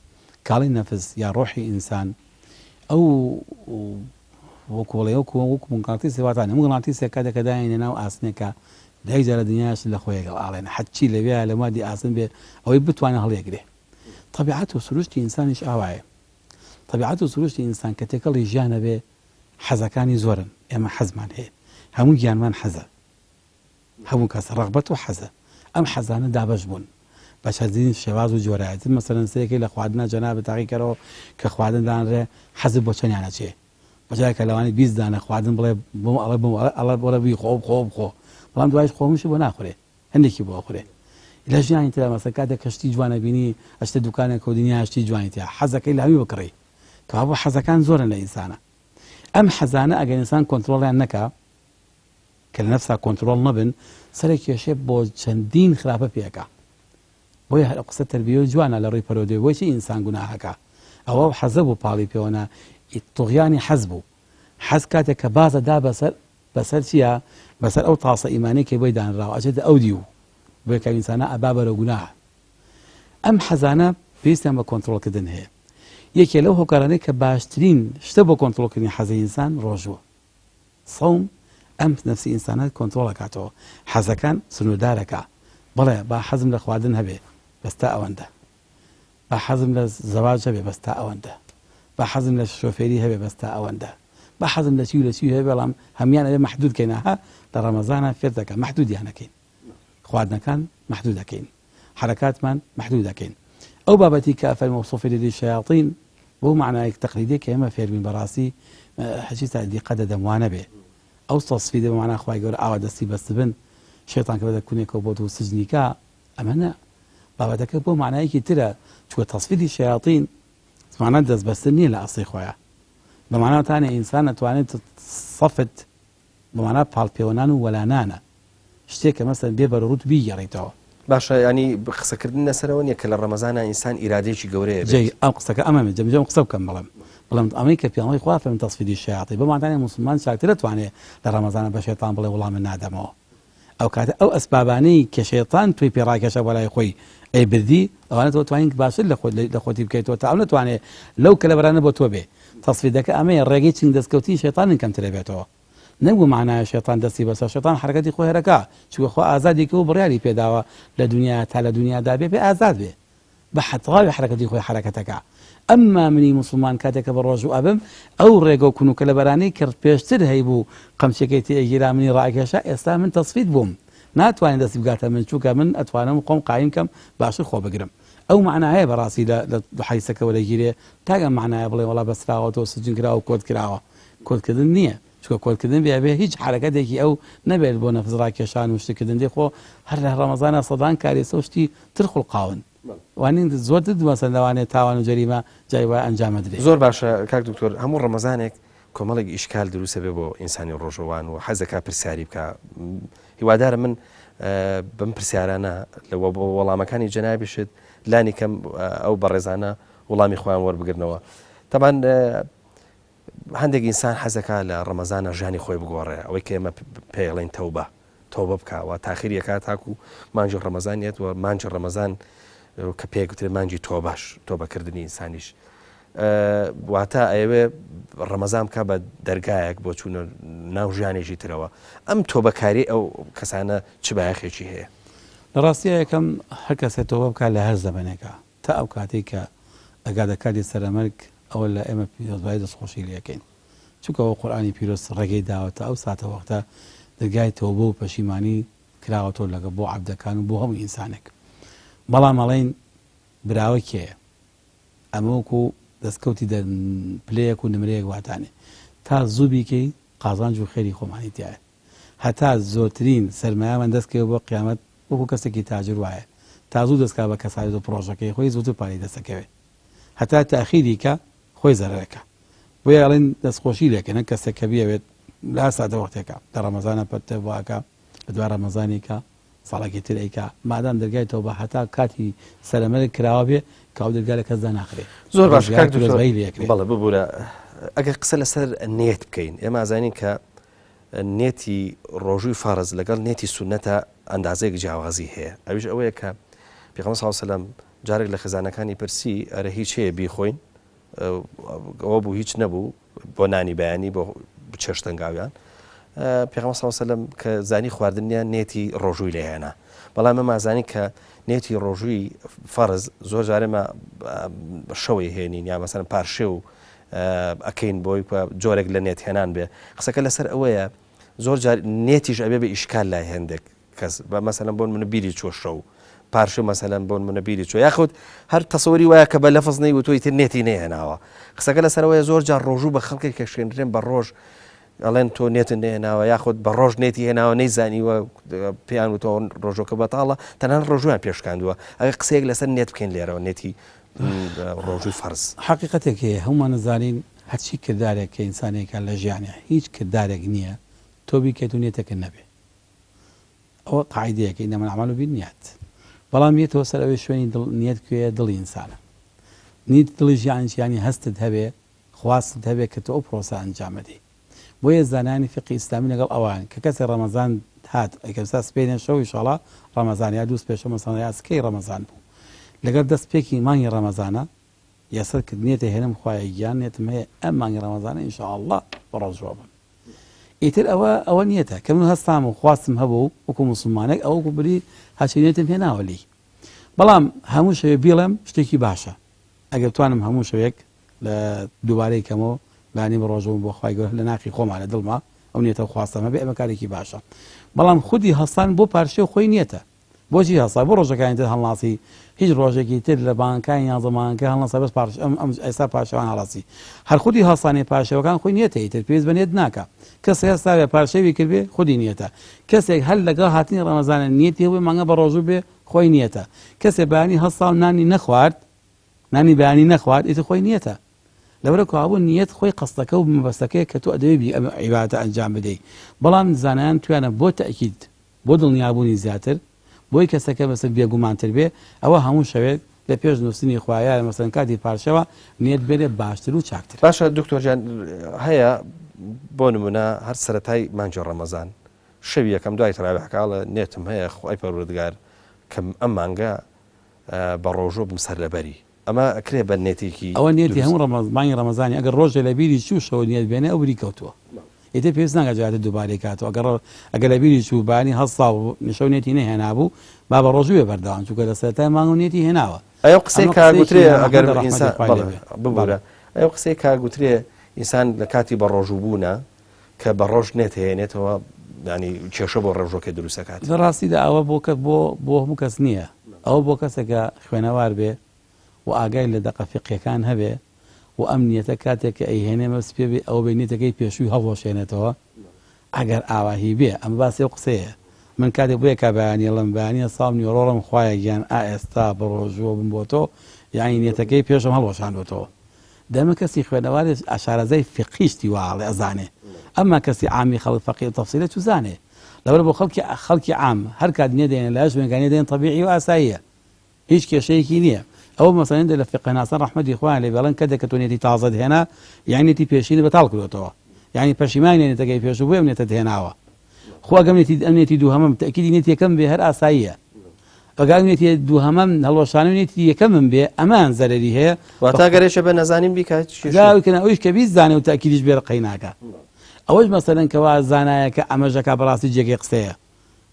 كالي نفس يا روحي إنسان أو وكو مقناطيسي واتاني مقناطيسي كذا كذا يعني ناو أسنكا دايجا لدنياش لخويا قال علينا حتشي اللي بيها لما دي أسن بي أو يبتوانا هل يقري طبيعته سلوشتي إنسان إيش أواعي طبيعته سلوشتي إنسان كتكالي جانبه حزكاني زورا إما حزمان هي همون جانمان حزة همون كاس رغبته حزة ئەم حەزانە دابەش بوون بە چەندین شێواز و جۆرایەتی مەسەلەن سەرێکی لە خواردنە جەنابەت تاقی کەرەوە کە خواردن دانرێ حەزت بۆ چەندیانە چێ بەجای کە لەوانی 20 دانە خواردن بڵێ بۆم ئەڵە بۆرە بی خۆ بەڵام دوایش خۆمشی بۆ ناخورێ هەندێکی بۆ خورێ لە ژیانی ترا مەسەلەن کاتێک کەشتی جوانە بینی ئەچتە دوکانێک کۆدینیا هەشتی جوانی تیا حەزەکەی لە هەمی بکڕی کەوا بۆ حەزەکان زۆرن لە ئینسانە ئەم حەزانە ئەگەر ئینسان کۆنتڕۆڵیان نەکا کە لە نەفسا کۆنتڕۆڵ نەبن سەرێک کێشێ بۆ چەندین خراپە پێکە بۆیە هەر قسە تەربیە جوانە لە ڕێی پەرۆدێ بۆچی ئینسان گوناهەکە ئەوە حەزە بوو پاڵی پێوەنا تۆغیانی حەز بوو حەز کاتێک کە بازە دا بەسەر چییە بەسەر ئەو تاسە ئیمانەی کە بۆی دانراوە ئەچێتە ئەو دی و بۆیە کە ئینسانە ئەبا بەرە گوناهە ئەم حەزانە پێویستیان بە کۆنتڕۆڵکردن هەیە یەکێ لەو هۆکارانەی کە باشترین شتە بۆ کۆنتڕۆڵکردنی حەزی ئینسان ڕۆژووە سەوم ئەم نفسی ئینسانات کۆنتڕۆڵەکاتەوە حەزەکان سنوودارەکە بڵێ با حەزم لە خواردن هەبێ بەستا ئەوەندە با حەزم لە زەواج هەبێ بەس تا ئەوەندە، با حەزم لە شۆفێری هەبێ بەس تا ئەوەندە، با حەزم لە چی و لە چی هەبێ، بەڵام هەمیان ئەوێ محدودکەینەها لە ڕەمەزانە فێر دەکەن، محدودیانەکەین، خواردنەکان محدودەکەین، حرەکاتمان محدودەکەین. ئەو بابەتی کە ئەفەرمێ وەصفی لێدی شەیاطین بۆ معنایەک تەقلیدی کە ئێمە فێربین بەڕاستی حەچیستا دیقە دەدەم وانە بێ. ئەو تەصفی دەبێ معنای خوای گەورە ئاوا دەستی بەست بن شەیطان کە بەدە کونێکەوە بۆ سجنیکا، ئەمە نە، بابەتەکە بۆ معنایەکی ترە، چووە تەصفیری شەیاطین معنای دەستبەستن نییە لە ئەسڵی خۆیان، بە معناتانە ئینسان نەتوانێت سەفت بە معنای پاڵپێوەنان و وەلانانە، شتێک کە مەسەن بێ بەرەڕوت بیگەڕێیتەوە. باشە، ینی قسەکردن لەسەرەوە نیە کە لە ڕەمەزانە ئینسان ئیرادێکی گەورەیە جێ ئەم قسەکە ئەمەمێ جەمجەم قسە بکەم، بەڵام ئەمەی کە پێڵی خوا فەرمێ تەصفیری شەیاطین بە معناتانە مسلمان چاکتر دەتوانێت لە ڕەمەزانە بە شەیطان بڵێ وەڵام من نادەمەوە. ئەو کاتە ئەو ئەسبابانەی کە شەیطان توی پێڕاکێشە بە لای خۆی ئەی بردی، ئەوانە تۆ توانین باشتر لە خۆتی بکەیتەوە تا ئەو نەتوانێت لەو کە لە بەرانە بۆ تۆ بێ. تەصفیدەکە ئەمەیە ڕێگەی چنگ دەستکەوتی شەیطان کەمترە بێتەوە، نەبوو معنایە شەیطان دەستی بەسەر، شەیطان حرەکەتی خۆی هەرەکا، چونکە خوا ئازادێکی و بڕیاری پێداوە لە دنیا تا لە دنیادا بێ ئازاد بێ بە حەتڵاوی حرەکەتی خۆی حرەکەتەکە. ئەمما منی مسلمان کاتێکە بە ڕۆژ و ئەبم ئەو ڕێگە و کونوکە لە بەرانەی کرد پێشتر هەیبوو قەمچەکەی تێگیرا منی ڕاکێشە، ئێستا من تەصفید بووم، ناتوانین دەستی بگاتە من، چووکە من ئەتوانم خۆم قایم کەم باشتر خۆ بگرم. ئەو معنایە بەڕاستی لە حەیسەکەەوە لەگیرێ تاگە معنایە بڵێ وڵا بەسراوەتەوە سجن کراوە و کۆت کراوە، کۆتکردن نییە، چکە کۆتکردن بێ هیچ حرەکەتێکی ئەو نەبێت بۆ نەفز ڕاکێشان و شتکردن دێ خۆ هەر لە ڕەمەزانە سەدان کارێسە و شتی تر خوڵقاون وانین زۆرتر دومەسەن لەوانێت تاوان و جەریمە جای وای ئەنجامە درێت. زۆر باشە کاک دکتۆر، هەموو ڕەمەزانێک کۆمەڵێک ئیشکال دروستە بێ بۆ ئینسانی ڕۆژەوان و حەزەکە پرسیاری بکە. هیوادارە من بم پرسیارانە لە وەڵامەکانی جەنابیشت لانی کەم ئەو بەڕێزانە وەڵامی خۆیان وەربگرنەوە. تەمان هەندێک ئینسان حەزەکە لە ڕەمەزانە ژانی خۆی بگۆڕێ، ئەوەی کە ئێمە پێڵێن تەوبە بکەوە تاخیریەکە تاکو مانجی ڕەمەزانیت و مانجی ڕەمەزان کە پێگوترێ مانجی تۆبەکردنی ئینسانیش، واتە ئەوێ ڕەمەزان بکە بە دەرگایەک بۆ چوونە ناو ژیانێکی ترەوە. ئەم تۆبەکاری ئەو کەسانە چ بایەخێکی هەیە؟ لە ڕاستیە یەکەم هەر کەسێت تۆبە بکە لە هەر زەمانێکە تا ئەو کاتێک کە ئەگادەکاتی سەرەمەرگ ئەوە لە ئێمە پیرۆزبای دەستخۆشی لەکەین، چونکە ئەوە قورئانی پیرۆز ڕێگەی داوەتە ئەو ساتە وەختە دەرگای تۆبە و پەشیمانی کراوەتەوە لەگە بۆ عەبدەکان و بۆ هەموو ئینسانێک. بەڵام ئەڵێن براوە کێیە؟ ئەمە وەکو دەستکەوتی پلەیەک و نمرەیەک واتانێ، تا زوو بیکەی قازانج و خێری خۆمانی تایە، هەتا زۆرترین سەرمایهمان دەستکەوە بۆ قیامەت وەکو کەسێکی تاجر وایە، تا زوو دەستکا بە کەسایەت و پرۆژەکەی خۆی زووتر پارەی دەستەکەوێت، هەتا تاخیری کە خۆی زەرەرەکە. بۆیە ئەڵێن دەستخۆشی لێکەنە کەسێک کە بیاوێت لە ساتە وەختێکە لە ڕەمەزانە پەتە بواکە لە دوای ڕەمەزانێکە ساڵێکی تر ئەیکا مادام دەرگایتەوە بە هەتا کاتی سەرەمەرگ کراوە بێ کە ئەو دەرگا لە کەسدا ناخرێت. زۆر باش بەڵێ ببوورە ئەگەر قسە لەسەر نێت بکەین، ئێمە ئازانین کە نێتی ڕۆژووی فارز لەگەڵ نێتی سونەتە ئەندازەیەک جیاوازی هەیە. ئەویش ئەوەیە کە پێغەمبەر صلی الله علیه و سلم جارێک لە خێزانەکانی پرسی ئەرە هیچ هەیە بیخۆین، ئەوە بوو هیچ نەبوو بۆ نانی بەیانی بۆ چێشتەنگاویان. پێغەمبەر صلی الله علیه و سلم کە زانی خواردنیان نێتی ڕۆژووی لێهێنا، بەڵام ئەمە ئازانی کە نێتی ڕۆژووی فەرز زۆر جارێمە شەوەی هێنین یا مەسەن پارشێ و ئەکەین بۆی جۆرێک لە نێت هێنان بێ. قسەکە لەسەر ئەوەیە زۆر جار نێتیش ئەبێ بە ئیشکال لای هێندێک کەس، بە مەسەلەن بۆن منە بیری چۆ شەو پارشە مەسەلەن بۆن منە بیری چۆ، یاخود هەر تەسەوەری وایە کە بە لەفز نەیوتۆی تر نێتی نێهێناوە. قسەکە لەسەرەوەیە زۆر جار ڕۆژوو بە خەڵکی کە شوێنرێن بە ڕۆژ ئەڵێن تۆ نێتن نێناوە یاخود بە ڕۆژ نێتی هێناوە نەیزانیوە پێیان وتەوە ڕۆژۆکە بەتاڵە تەنان ڕۆژویان پێشکاندووە. ئەگە قسەیەک لەسەر نێت بکەین لێرەوە نێتی ڕۆژووی فەرز. حقیقەتێک هەیە هەمومان نەزانین هەرچی کردارێک کە ئینسانێکان لە ژیانە هیچ کردارێک نییە تۆ بیکەیت و نێتەکە نەبێ، ئەوە قاعیدەیەکە ئینەمە الأعمال بالنیات. بەڵام یێتەوە سەر ئەوەی شوێنی نیەت کوێیە دڵی ئینسانە، نیت دڵی ژیانی هەستت هەبێ خواستت هەبێ کە تۆ ئەو پرۆسە ئەنجامەدەی. بۆیە زانانی فقی ئیسلامی لەگەڵ ئەوان کە کەسی ڕەمەزان هات ئەگەستا سپێنێ شەو ئینشاڵڵا ڕەمەزان یا دووس پێشە مەسەڵەن یا سکەی ڕەمەزان بوو لەگەڵ دەست پێکی مانگی ڕەمەزانە یاسەر کردنێتە هێنم خوایە گیان نێتم هەیە ئەم مانگی ڕەمەزانە ئینشاءڵڵا بەڕۆژەوە بن. ئیتر ئەوە نیەتە کە من هەستام و خواستم هەبوو وەکو موسڵمانێک ئەوەکو بری هاچینێتم هێناوە لی. بەڵام هەموو شەوێ بیڵێم شتێکی باشە ئەگەر توانم هەموو شوێک لە دووبارەی کەمەوە بانی بە ڕۆژەوە بۆ خی گەورە لە ناقی خۆمانە دڵما ئەو نیێتە خواستەمە بێ ئەمە کارێکی باشە بەڵام خودی هەستان بۆ پارچە خۆی نییەتە بۆچی هەستا بۆ ڕۆژەکانی تر هەڵناسی هیچ ڕۆژێکی تر لە بانکانی یا زەمانکە هەڵناسا بەس ئێستا پاشەوان هەڵاسی هەر خودی هەڵسانی پاشەوەکان خۆی نیەتەی تر پێویست بە نێت ناکە کەس هێستا بێ پارچەوی کردبێ خودی نیەتە کەسێک هەر لەگەڵ هاتنی ڕەمەزانە نیەتی هەبێ مانگە بە ڕۆژوو بێ خۆی نیەتە کەسێک بەیانی هەستا و نانی نەخوارد نانی بەیانی نەخوارد ئیتر خۆی نیەتە لەبەرە کابوو نیەت خۆی قەستەکە و مەبەستەکەی کە تۆ ئەدەوێ ئەمە عیبادەتە ئەنجام بدەیت بەڵام زانایان توانە بۆ تەئکید بۆ دڵنیابوونی زیاتر بۆی کەسەکە بەسەر بێگومانتر بێ ئەوە هەموو شەوێت لە پێش نووسنی خوایە مەسەن کاتی پارچەوە نیەت بێرێ باشتر و چاکتر باشە دکتۆرجان هەیە بۆ نمونە هەر سەرەتای مانجی ڕەمەزان شەوی یەکەم دوای تەراویحکاڵە نێتم هەیە خوای پەروەردگار کەم ئەم مانگە بە ڕۆژۆ بم سەر لەبەری ئەمە ئەکرێ بە نێتێکی ئەوە نێتی هەموو مانگی ڕەمەزانی ئەگەر ڕۆژێ لە بیری چوو شەوە نیەت بێنێ ئەو بری کەوتووە ئێتە پێویست ناکە جارێ دووبارەی کاتەوە ئەگەر لە بیری چوو بانی هەستا و نشەو نێتی نەهێنابوو با بە ڕۆژوێ بەردەوام چووکە لە سەرەتای مانگ و نێتی هێناوە ئەو قسەی کاگوترێ ئەگەر ئینسان ببوورە ئەو قسەی کاگوترێ ئینسان لە کاتی بە ڕۆژوو بوونە کە بە ڕۆژ نێت هێنێتەوە ینی کێشە بۆ ڕێژۆکە دروستەکات ڕاستیدا ئەوە بۆ هەموو کەس نییە ئەوە بۆ کەسێکە خوێنەوار بێ و ئاگای لە دەقە فقیەکان هەبێ و ئەم نیەتە کاتێک کە ئەیهێنێ مەس پێ بێ ئەو بینیتەکەی پێشووی هەڵۆشێنێتەوە ئەگەر ئاواهی بێ ئەمە باسی و قسەیە من کاتێک بۆیە کا بەیانیڵم بەیانە ساڵ نیۆڕۆڵم خوایە گیان ئێستا بە ڕۆژوە بم بۆ تۆ یانی نیەتەکەی پێشم هەڵۆشاندۆتەوە دەمە کەسی خوێنەواری ئاشارەزای فقیشتی واڵێ ئەزانێ ئەمما کەسی عامی خەڵک فەقیه تەفسیلە تو زانێ لەبەر بۆ خەڵکی عام هەر کات نیە دێنێ لە شوێنەکانی دێن طبیعی و ئاساییە هیچ کێشەیەکی نییە ئەوە مەسەڵەن لە فقه ناسان ڕەحمەتی خوایان لێ بەڵێن کە دەکە تۆ نێتی تازەت هێنا یعنی نێتی پێشینی بەتاڵ کردوتەوە یعنی پەشیمانی نێتەکەی پێشوو بۆ ئەم نێتت هێناوە خۆ ئەگەم نێتی دووهەمەم تەکیدی نێتی یەکەم بێ هەر ئاساییە ئەگەر نێتی دووهەمەم هەڵۆشانە و نێتی یەکەمم بێ ئەمان زەرەری هەیە واتە گەرێشە بە نەزانین بیکات جاویکەن ئەویش کە بیست زانێ و تەکیدیش بێ ڕقەی ناکە ئەوەش مەسەلەن کەوا زانایەکە ئەمەژەکە بەڕاستی جێگەی قسەیە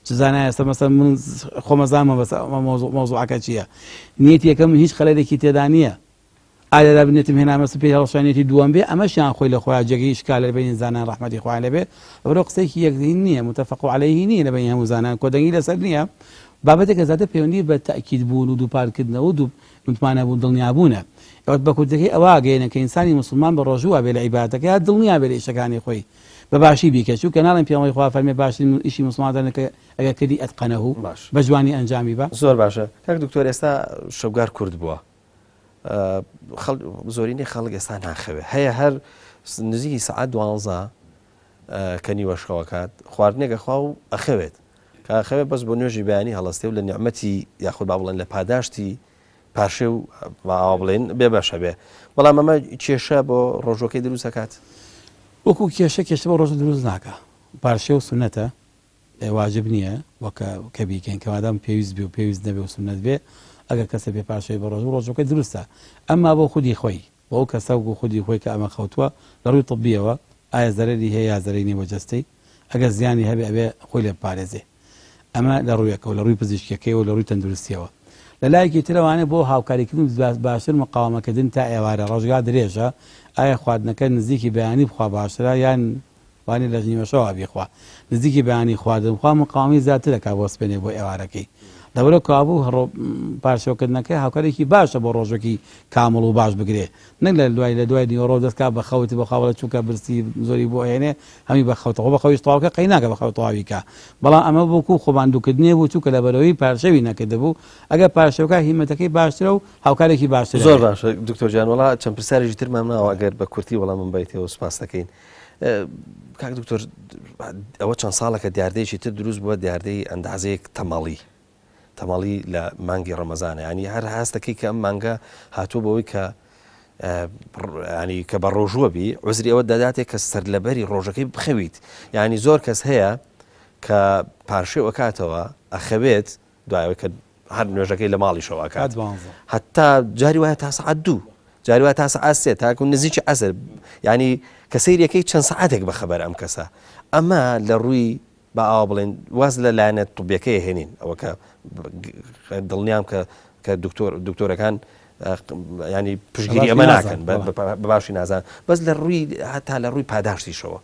چ زانایە ئێستا مەسەڵەن من خۆمەزانمە بەس مۆزوعەکە چییە نیەتی یەکەم هیچ خەلەلێکی تێدا نییە ئایا دا بنێتم هێنامەس پێ هەڵۆشانێتی دووەم بێ ئەمەشیان خۆی لە خۆیان جێگەی شکال لە بین زانان ڕەحمەتی خوایان لەبێ ئەوە قسەیەکی یەکدین نییە متفق عەلەیه نییە لە بین هەموو زانان کۆدەنگی لەسەر نییە بابەتێکە زیاتر پەیوەندی بە تەئکید بوون و دووپارکردنەوە و متمانەبوون دڵنیابوونە ئەوەت بە کوردەکەی ئەوە گەیەنە کە ئینسانی مسلمان بە ڕۆژووە بێ لە عیبادەتەکە دڵنیا بێ لە ئیشەکانی خۆی بەباشی بیکە چوو کە ناڵێن پێڵی خوا فەرمێ باشترین ئیشی مسلمانە کە ئەگەر کردی ئەتقەنەه بە جوانی ئەنجامی بە زۆر باشە کاک دکتۆر ئێستا شەوگار کورد بووە زۆرینەی خەڵک ئێستا ناخەوێ هەیە هەر نزیکی سەعات 12 کە نیوەشەوەکات خواردنێکە خوا و ئەخەوێت کاخەوێت بەس بۆ نوێژی بەیانی هەڵەستێ و لە نیعمەتی یاخود با بڵێن لە پاداشتی پاشێ و بڵێن بێ بەشە بێ بەڵام ئەمە کێشە بۆ ڕۆژۆکەی دروستەکات وەکو کێشە بە ڕۆژ دروست ناکە پارشێ و سونەتە واجب نییە کە بیکەین کەوادام پێویست بێ و پێویست نەبێ و سونەت بێ ئەگەر کەسە بێ پاشەی بە ڕۆژەکەی دروستە ئەمما بۆ خودی خۆی بۆ ئەو کەسە و خودی خۆی کە ئەمە خەوتووە لە ڕووی طبیەوە ئایا زەرەری هەیە یا زەرەری نیە بۆ جەستەی ئەگەر زیانی هەبێ ئەبێ خۆی لێ پارێزێ ئەمە لە ڕوویەکە و لە ڕووی پزیشکیەکەی و لە ڕووی تەندروستیەوە لە لایەکی ترەوانێ بۆ هاوکاریکردن باشتر مقاومەکردن تا ئێوارە ڕۆژگار درێژە ئایا خواردنەکە نزیکی بەیانی بخوا باشترە یان وانی لە نیوەشەوە بیخوا نزیکی بەیانی خواردن خوا مقاومی زیاترەکە بۆ سپێنێ بۆ ئێوارەکەی لەبەرە کابوو هەڕۆ پارشەوەکردنەکەی هاوکارێکی باشە بۆ ڕۆژێکی کامڵ و باش بگرێ نەک لە دوای نیوەڕۆ دەستکا بە خەوتی بە خاوڵە چووکە برسی زۆری بۆ هێنێ هەمی بە خەوتەوە بە خەوی تەواوکە قەیناکە بە خەوت تەواویکە بەڵام ئەمە بۆکو خۆباندووکردنیە بوو چووکە لە بەرەوەی پارشەوی نەکردبوو ئەگەر پارشەوەکە هیمەتەکەی باشترە و هاوکارێکی باشتر زۆر باشە دکتۆر جان وڵا چەند پرسیارێکی ترمان ناوە ئەگەر بە کورتی وەڵام من بیتەوە سپاس دەکەین کاک دکتۆر ئەوە چەند ساڵەکە دیاردەیەکی تر دروست بووە دیاردەی ئەندازەیەک تەماڵی لە مانگی ڕەمەزانە ینی هەر هەستەکەی کە ئەم مانگە هاتووە بەوەی کە ینی کە بە ڕۆژووە بی عوزری ئەوە دەداتێک کە سەرلەبەری ڕۆژەکەی بخەویت ینی زۆر کەس هەیە کە پارشێ کاتەوە ئەخەوێت دوایەوە کە هەر نوێژەکەی لە ماڵی شەواکات هەتا جاری وایە تا سەعات 2 جاری وایە تا سەعات 3 تاکو نزیکی عەسر ینی کە سەیرەکەی چەند سەعاتێک بەخەبەر ئەم کەسە ئەمە لە ڕووی بە ئاوا بڵێن واز لە لایەنە طبیەکەی هێنین ئەوە کە دڵنیام کە دکتۆرەکان ینی پشگیری ئەمە ناکەن بە باشی نازان بەس لە ڕووی هەتا لە ڕووی پاداشتیشەوە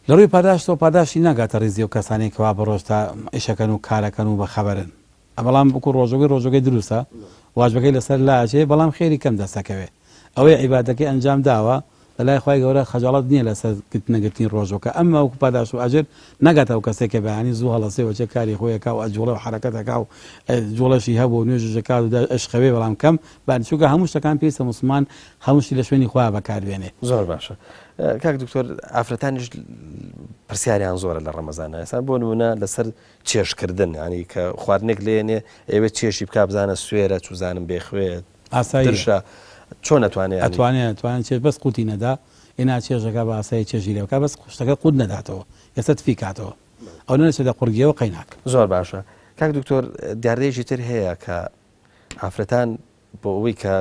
لە ڕووی پاداشتەوە پاداشتی ناگاتە ڕێزی و کەسانی کەوا بە ڕۆژتا ئیشەکەن و کارەکەن و بەخەبەرن بەڵام بکو ڕۆژۆگەی دروستە واجبەکەی لەسەر لاچێ بەڵام خێری کەم دەستەکەوێ ئەوەی عیبادەکەی ئەنجام داوە لەلای خی گەورە خەجاڵت نییە لەسەر نەگرتنی ڕۆژۆکە ئەمما وەکو پاداش و ئەجر ناگاتەوە کەسێکە بەیانی زوو هەڵەسێوەچە کاری خۆیەکە و ئەجوڵە و حرەکەتەکە و جوڵەشی هەبوو نوێژەکە و ئەشخەوێ بەڵام کەم بانچووکە هەموو شتەکان پێویستە موسڵمان هەمووشی لە شوێنی خوا بەکاربێنێ زۆر باشە کاک دکتۆر ئافرەتانیش پرسیاریان زۆرە لە ڕەمەزانە ئێستا بۆ نمونە لەسەر چێشکردن ینی کە خواردنێک لێنێ ئێوە چێشی بک بزانە سوێرە چوزانم بێخوێت ئاساییشە چۆن ناتوانێت ئەتوانێت چێت بەس قوتی نەدا ئێنا چێژەکە بە ئاسایی چێژی لێوکە بەس شتەکە قوت نەداتەوە ئێستا تفی کاتەوە ئەو نەچێتە قورگیەوە قەیناک زۆر باشە کاک دکتۆر دیاردەیەکی تر هەیە کە ئافرەتان بۆ ئەوەی کە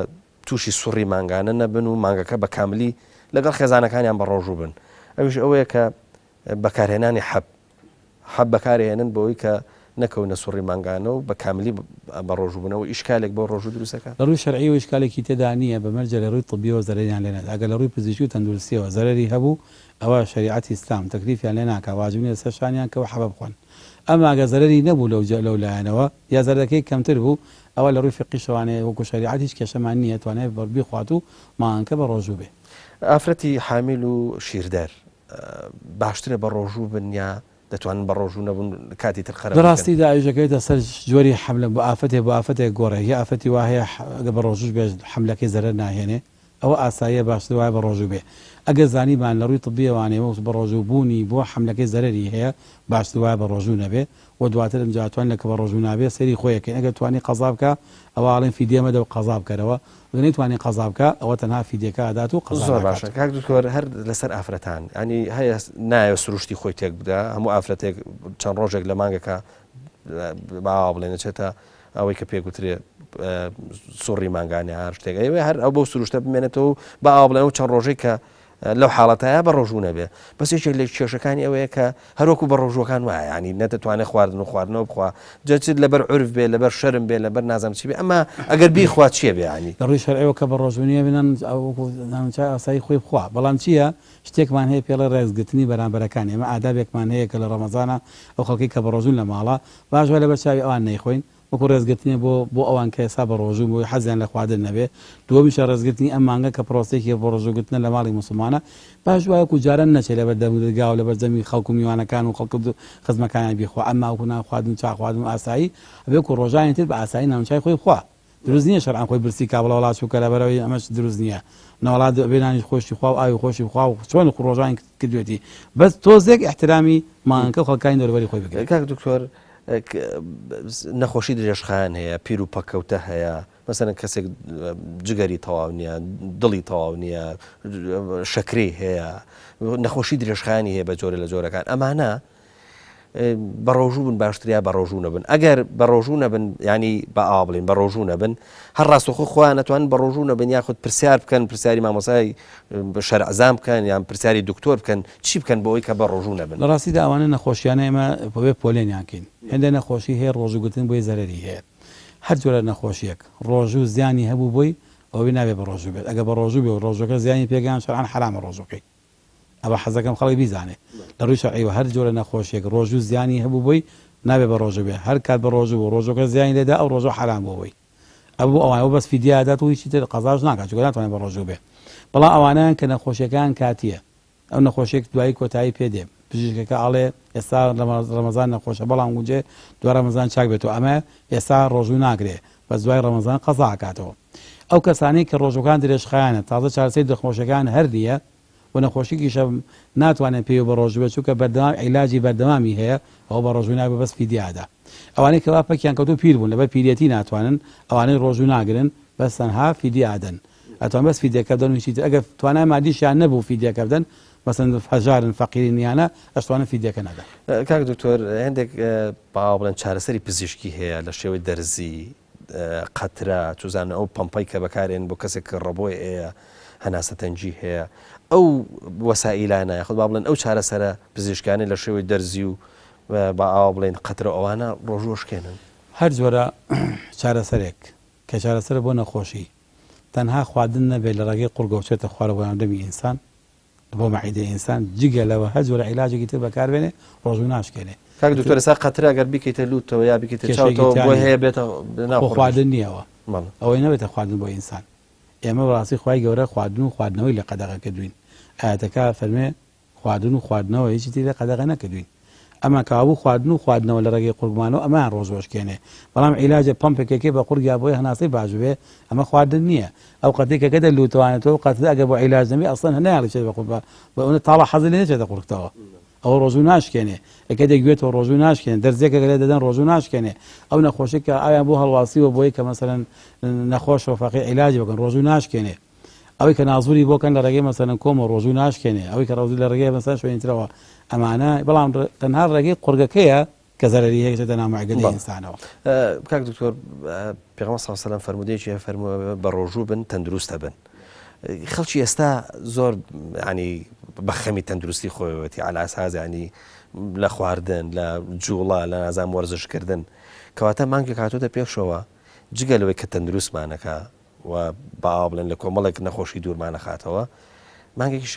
تووشی سوڕی مانگانە نەبن و مانگەکە بە کاملی لەگەڵ خێزانەکانیان بە ڕۆژوو بن ئەوش ئەوەیە کە بەکارهێنانی حەب بەکارهێنن بۆەوەی کە نەکەونە سوڕی مانگانە و بە کاملی بە ڕۆژوو بنەوە ئیشکالێک بۆ ڕۆژوو دروستەکە لە ڕووی شەرعی و ئیشکالێکی تێدا نییە بەمەرجە لە ڕووی طبیەوە زەرەریان لێ نەدا ئەگەر لە ڕووی پزیشکی و تەندروستیەوە زەرەری هەبوو ئەوە شریعەتی ئیسلام تەکلیفیان لێ ناکا واجب نیە سەر شانیان کەەوە حەبە بخۆن ئەمما ئەگە زەرەری نەبوو لەو لایەنەوە یا زەرەکەی کەمتر بوو ئەوە لە ڕووی فقی شەوانەیە وەکو شریعەت هیچ کێشەمان نییە توانێت بەربی خوات و مانگەکە بە ڕۆژوو بێ ئافرەتی حامیل و شیردەر باشترە بە ڕۆژوو بن یا دەتوانن بە ڕۆژوو نەبوون کاتی تر خەرە لە ڕاستیدا ئەوژەکەیتە سەر جۆری حملە بە ئافرەتێک گۆڕە هی ئافرەتی وایە بە ڕۆژوش بێ حملەکەی زەرەر ناهێنێ ئەوە ئاساییە باشتر وایە بە ڕۆژوو بێ ئەگەر زانیمان لە ڕووی طبیەوانەوە بە ڕۆژوو بوونی بۆ حملەکەی زەرەری هەیە باشتر وایە بە ڕۆژوو نەبێ و دواتر ئەمجاتوان لەکە بە ڕۆژوو نابێ سەری خۆیەکەین ئەگەر توانی قەزا بکە ئەوواڵێن فیدێمەدە و قەزا بکەرەوە نەیتوانی قەزا بکە ئەوە تەنها فیدێکە ئەدات و قەزا زۆر باشە کاک دکتۆر هەر لەسەر ئافرەتان ینی هەیە نایە سروشتی خۆی تێک بدا هەموو ئافرەتێک چەند ڕۆژێک لە مانگەکە باوا بڵێنە چێتە ئەوەی کە پێگوترێ سوڕی مانگانی هەر شتێک ئەوێ هەر ئەو بۆ سروشتە بمێنێتەوە باوا بڵێن و چەند ڕۆژێک کە لەو حاڵەتەیە بە ڕۆژوو نەبێ بەس یەکێک لە کێشەکانی ئەوەیە کە هەروەکو بە ڕۆژوەکان وایە ینی نەتەتوانێت خواردن و خواردنەوە بخوا جەچێت لەبەر عرف بێ لەبەر شەرم بێ لەبەر نازانم چی بێ ئەمە ئەگەر بیخوا چییە بێ ینی لە ڕووی شەرعیەوە کە بە ڕۆژوونیە بنن ناوچای ئاسایی خۆی بخوا بەڵام چییە شتێکمان هەیە پێڵە ڕێزگرتنی بەرامبەرەکانی ئەمە ئادابێکمان هەیە کە لە ڕەمەزانە ئەو خەڵکی کە بە ڕۆژوون لە ماڵە باشوە لەبەر چاوی ئەوان نەیخۆین وەکو ڕێزگرتنی بۆ ئەوان کە ئێستا بە ڕۆژوو بۆی حەزیان لە خواردن نەبێ دووەمیشە ڕێزگرتنی ئەم مانگە کە پرۆسێکی بۆ ڕۆژوگرتنە لە ماڵی موسڵمانە باش وایەکو جاران نەچێت لەبەر دەمودەرگا و لەبەر جەمی خەڵک و میوانەکان و خەڵک خزمەکانیان بیخوا ئەمما وەکو نانخواردن چاخواردن و ئاسایی ئەبێکو ڕۆژانی تر بە ئاسایی ناونچای خۆی بخوا دروست نییە شەرعان خۆی برسی کا بڵە وڵات چووکە لەبەرەوەی ئەمەش دروست نییە نەوەڵات بێنانی خۆشی خوا و ئاوی خۆشی بخوا و چۆن ڕۆژانی کردوێتی بەس تۆزێک احترامی مانگەکە خەڵکانی دەوروبەری خۆی بکرێت کاک دکتۆر نەخۆشی درێژخایان هەیە پیر و پەکەوتە هەیە مەسەرەن کەسێک جگەری تەواو نییە دڵی تەواو نییە شەکرەی هەیە نەخۆشی درێژخایانی هەیە بە جۆرە لە جۆرەکان ئەمانە بە ڕۆژوو بن باشتریا بە ڕۆژوو نەبن ئەگەر بە ڕۆژوو نەبن ینی بە ئاوا بڵین بە ڕۆژوو نەبن هەر ڕاستەوخۆ خۆیان نەتوانن بە ڕۆژوو نەبن یاخود پرسیار بکەن پرسیاری مامۆسای شەرعزام بکەن یان پرسیاری دکتۆر بکەن چی بکەن بۆ ئەوەی کە بە ڕۆژوو نەبن لە ڕاستیدا ئەوانە نەخۆشیانە ئێمە بۆ پۆلێنیانکەین هێندە نەخۆشی هەیە ڕۆژوگرتن بۆی زەرەری هەیە هەر جۆرە نەخۆشیەک ڕۆژوو زیانی هەبوو بۆی ئەوەی نابێت بە ڕۆژوو بێت ئەگە بە ڕۆژوو بێ و ڕۆژەکە زیانی پێگەیان شەرعان حرامە ڕۆژەکەی ئەوە حەزەکەم خەڵک بیزانێ لە ڕووی شەرعیوە هەر جۆرە نەخۆشیەک ڕۆژوو زیانی هەبوو بۆی نابێت بە ڕۆژوو بێ هەر کات بە ڕۆژوو ڕۆژەکە زیانی لێدا ئەو ڕۆژە حرام بۆی ئەوە ئەوانەوە بەس فیدیادات و هیچی تر قەزاش ناکات چونکە ناتوانێت بە ڕۆژوو بێ بەڵام ئەوانیان کە نەخۆشیەکان کاتیە ئەو نەخۆشیێک دوایی کۆتایی پێدێ پزیشکەکە ئاڵێ ئێستا ڕەمەزان نەخۆشە بەڵام گونجێ دوای ڕەمەزان چاک بێتەوە ئەمە ئێستا ڕۆژوو ناگرێ بەس دوای ڕەمەزان قەزا ئاکاتەوە ئەو کەسانەی کە ڕۆژەکان درێژخایانە تازە چارەسەری دەخۆشەکان هەر نییە و نەخۆشیکیشە ناتوانێت پێی بە ڕۆژوو بێت چونکە بەردەوام عیلاجی بەردەوامی هەیە ئەو بە ڕۆژوو نابێت بەس فیدیادا ئەوانەی کەوا پەکیان کەوتو پیر بوون لەبەر پیرەتی ناتوانن ئەوانەی ڕۆژوو ناگرن بەس تەنها فیدیادەن ئەتوان بەس فیدیەکە بدەن وشی تر ئەگەر توانای مادیشیان نەبوو فیدیەکە بدەن مەسەن هەژارن فەقیرینیانە ئەشتوانە فیدیەکە نەدەن کاک دکتۆر هەندێک باوا بڵێن چارەسەری پزیشکی هەیە لە شێوەی دەرزی قەترە توزانە ئەو پەمپەی کە بەکارێن بۆ کەسێک کە ڕەبۆی هەیە هەناسەتەنجی هەیە ئەو وەسائیلانە یاخود با بڵێن ئەو چارەسەرە پزیشکانەی لە شێوەی دەرزی و با ئاوا بڵێن قەترە ئەوانە ڕۆژوەشکێنن هەر جۆرە چارەسەرێک کە چارەسەر بۆ نەخۆشی تەنها خواردن نەبێت لە ڕێگەی قورگەوچێتە خوارە بۆ ناودەمی ئینسان بۆ مەعیدەی ئینسان جگە لەوە هەر جۆرە عیلاجێکی تر بەکاربێنێ ڕۆژوو ناشکێنێ. کاک دکتۆر ئێستا قەترە ئەگەر بیکەیتە لوتەوە یا بیکەیتە چاوتەوە بۆ هەیە بێتە خواردن نییەوە ئەوەی نەبێتە خواردن بۆ ئینسان. ئێمە بەڕاستی خوای گەورە خواردن و خواردنەوەی لە قەدەغە کردوین. ئاەتەکە فەرمێ خواردن و خواردنەوە هیچی تر لە قەدەغە نەکردوین. ئەمە کابوو خواردن و خواردنەوە لە ڕێگەی قورگمانەوە ئەمان ڕۆژوەشکێنێ بەڵام عیلاجە پمپێکێکی بە قورگیا بۆی هەناسەی باش بێ ئەمە خواردن نییە. ئەو قەتێکەکە دەلوتوانێتەوە قەت ئەگەر بۆ عیلاج نەبێ ئەسڵەن هەنایڵێت بە قوربە بە ئەوە تاڵە حەزی لێ نەچێتە قورگتەوە ئەو ڕۆژوو ناشکێنێ ئەکە دەگوێتەوە ڕۆژوو ناشکێنێ دەرزێکەکە لێ دەدەن ڕۆژوو ناشکێنێ ئەو نەخۆشی کە ئایا بۆ هەڵواسیوە بۆی کە مەسەلەن نەخۆش وەفاقی عیلاجی بکەن ڕۆژوو ناشکێنێ ئەوەی کە نازوری بۆکەن لە ڕێگەی مەسەلەن کۆمە ڕۆژوو ناشکێنێ ئەوەی کە ڕۆژوو لە ڕێگەی مەسەلەن شوێنترەوە ئەمانە بەڵام تەنها ڕێگەی قورگەکەیە کە زەرەری هەیەێتە نامعگەلی ئینسانەوە. کاک دکتۆر پێغەمبەر صلی الله علیه و سلم فەرمودەیەکی فەرمووە بە ڕۆژوو بن تەندروستە بن. خەڵکی ئێستا زۆر ینی بە خەمی تەندروستی خۆیەوەتی عەلی ئەساس ینی لە خواردن لە جوڵە لە نازام وەرزشکردن کەواتە مانگێک هاتووەتە پێشەوە جگە لەوەی کە تەندروستمانەکە و باوا بڵێن لە کۆمەڵێک نەخۆشی دوورمان نەخاتەوە مانگێکیش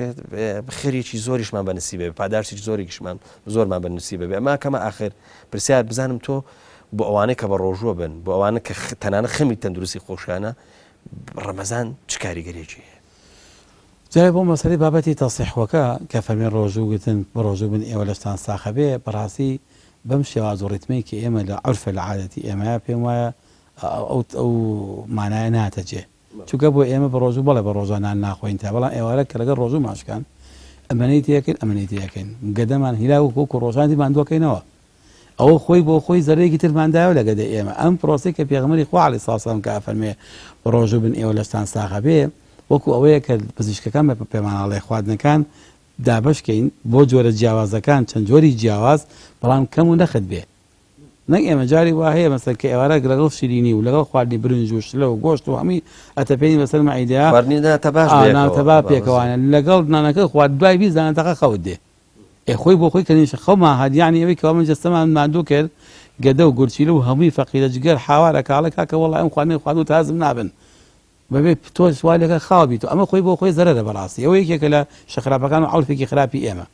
خێریی زۆریشمان بەنسیب بێ پاداشتی زۆریشمان زۆرمان بەنسیب بێ ئەمە کەمە ئاخر پرسیار بزانم تۆ بۆ ئەوانەی کە بە ڕۆژوە بن بۆ ئەوانە کە تەنانە خەمی تەندروستی خۆشیانە ڕەمەزان چ کاریگەرێکی هەیە؟ جای بۆ مەسەلەی بابەتی تەسیحوەکە کە فەرمێ ڕۆژوو گوتن بە ڕۆژوو بن ئێوە لەشتان ساخە بێ بەڕاستی بەم شێواز و ڕیتمەی کە ئێمە لە عورفە لە عادەتی ئێمەیە پێم وایە ئەو مانایە ناتەجێ چونکە بۆ ئێمە بە ڕۆژوو بەڵێ بە ڕۆژانان ناخۆین تا بەڵام ئێوارە کە لەگەڵ ڕۆژوو ماشکان ئەمەنەی تێکن ئەمەنەی تێکەین گەدەمان هیلا وکو ڕۆژانی ماندووەکەینەوە ئەوە خۆی بۆ خۆی زەرێکی ترماندایەوە لە گەدە ئێمە ئەم پرۆسی کە پێغەمبەری خوا عەلەیهی سڵاتو وسەلام کە فەرمێ بە ڕۆژوو بن ئێوە لەشتان ساخە بێ وەکو ئەوەیە کە پزیشکەکان بە پەیماناڵی خواردنەکان دابشکەین بۆ جۆرە جیاوازەکان چەند جۆری جیاواز بەڵام کەم و نەخت بێ نەک ئێمە جاری وا هەیە مەسەل کە ئێوارە لەگەڵ شیرینی و لەگەڵ خواردنی برنج و شلە و گۆشت و هەمی ئەتەپێنی بەسەر مەعیدەیە ناوتەبا پێکەوانە لەگەڵ نانەکە خوارد دوای بیست دانەتەقە خەوت دێ خۆی بۆ خۆی کەنیشە خەوما هەدیانی ئەوەی کەوا من جەستەمان ماندوو کرد گەدە و گورچیلە و هەمووی فەقیرە جگەر حاوارە کاڵە کاکە وەڵڵا ئەم خواردنەی خواردن و تازم نابن بەبێ تۆ سوالەکە خاو بیت و ئەمە خۆی بۆ خۆی زەرەرە بەڕاستی ئەوە یەکێکە لە شەخراپەکان و عورفێکی خراپی ئێمە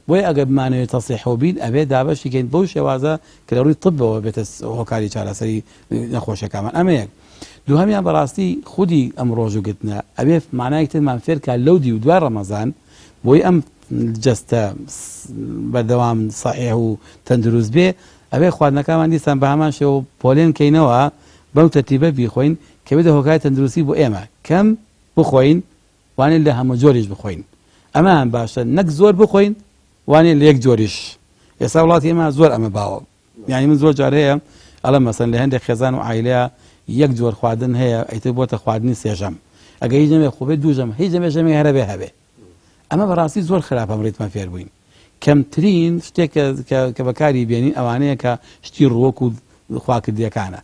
بۆیە ئەگەر بمانەوێت تەسیحەوە بین ئەبێ دابەشیکەین بەو شێوازە کە لە ڕووی طبەوە بێتە هۆکاری چارەسەری نەخۆشیەکانمان ئەمە یەک دووهەمیان بەڕاستی خودی ئەم ڕۆژوگرتنە ئەبێ مانایەک ترمان فێرکە لەودی و دوای ڕەمەزان بۆی ئەم جەستە بەردەوام سەحیح و تەندروست بێ ئەبێ خواردنەکانمان دیسان بە هەمان شێوە پۆلێن کەینەوە بەو تەرتیبە بیخۆین کە بێتە هۆکاری تەندروستی بۆ ئێمە کەم بخۆین وانێت لە هەموو جۆریش بخۆین ئەمان باشە نەک زۆر بخۆین وانێ لە یەک جۆریش ئێستا وڵاتی ئێمە زۆر ئەمە باوە یعنی من زۆر جار هەیە ئەڵە مەسەن لە هەندێک خێزان و عایلەیە یەک جۆر خواردن هەیە ئەیتر بۆتە خواردنی سێژەم ئەگە هیچ نەبێ خوبێ دووژەم هیچ نەبێ هەرەبێ هەبێ ئەمە بەڕاستی زۆر خراپە ڕیتمە فێر بووین کەمترین شتێک کە بەکاری بێنین ئەوانەیە کە شتی ڕووەک و خواکردیەکانە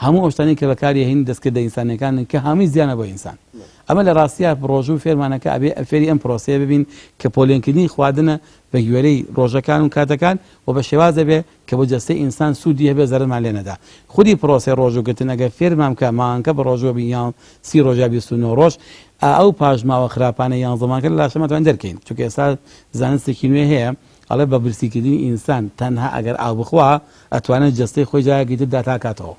هەموو ئەوشتانی کە بەکاری هێنین دەستکردە ئینسانەکانن کە هەمی زیانە بۆ ئینسان ئەمە لە ڕاستیە ڕۆژوو فێرمانەکە ئەبێ فێری ئەم پرۆسەیە ببین کە پۆلێنکردنی خواردنە بە گوێرەی ڕۆژەکان و کاتەکان و بە شێوازە بێ کە بۆ جەستەی ئینسان سوودی هەبێ زەرمان لێ نەدا خودی پرۆسەی ڕۆژوگرتن ئەگەر فێرمان کە مانکە بە ڕۆژوە بین یان 30 ڕۆژ یا 29 ڕۆژ ئەو پاژماوە خراپانە یان زەمانکە لە لاشەمەتوان دەرکەین چونکە ئێستا زانستێکی نوێ هەیە ئەڵێ بە برسیکردنی ئینسان تەنها ئەگەر ئاو بخوا ئەتوانێت جەستەی خۆی جایەکی تر داتاکاتەوە.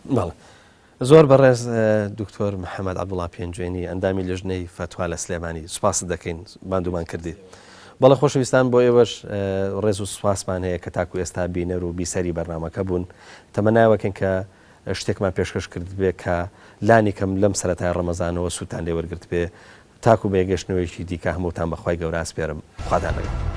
زۆر بەڕێز دکتۆر محەممەد عەبدوڵڵا پێنجوێنی ئەندامی لەژنەی فەتوا لە سلێمانی سوپاست دەکەین ماندوومان کردی. بەڵە خۆشەویستان بۆ ئێوەش ڕێز و سوپاسمان هەیە کە تاکو ئێستا بینەر و بیسەری بەرنامەکە بوون تەمەناوەکەن کە شتێکمان پێشکەش کرد بێ کە لانی کەم لەم سەرەتای ڕەمەزانەوە سووتان لێ وەرگرت بێ تاکو بێگەشتنەوەیکی دیکە هەمووتان بەخوای گەورە ئاسپێرم خوادان لەگەڵ.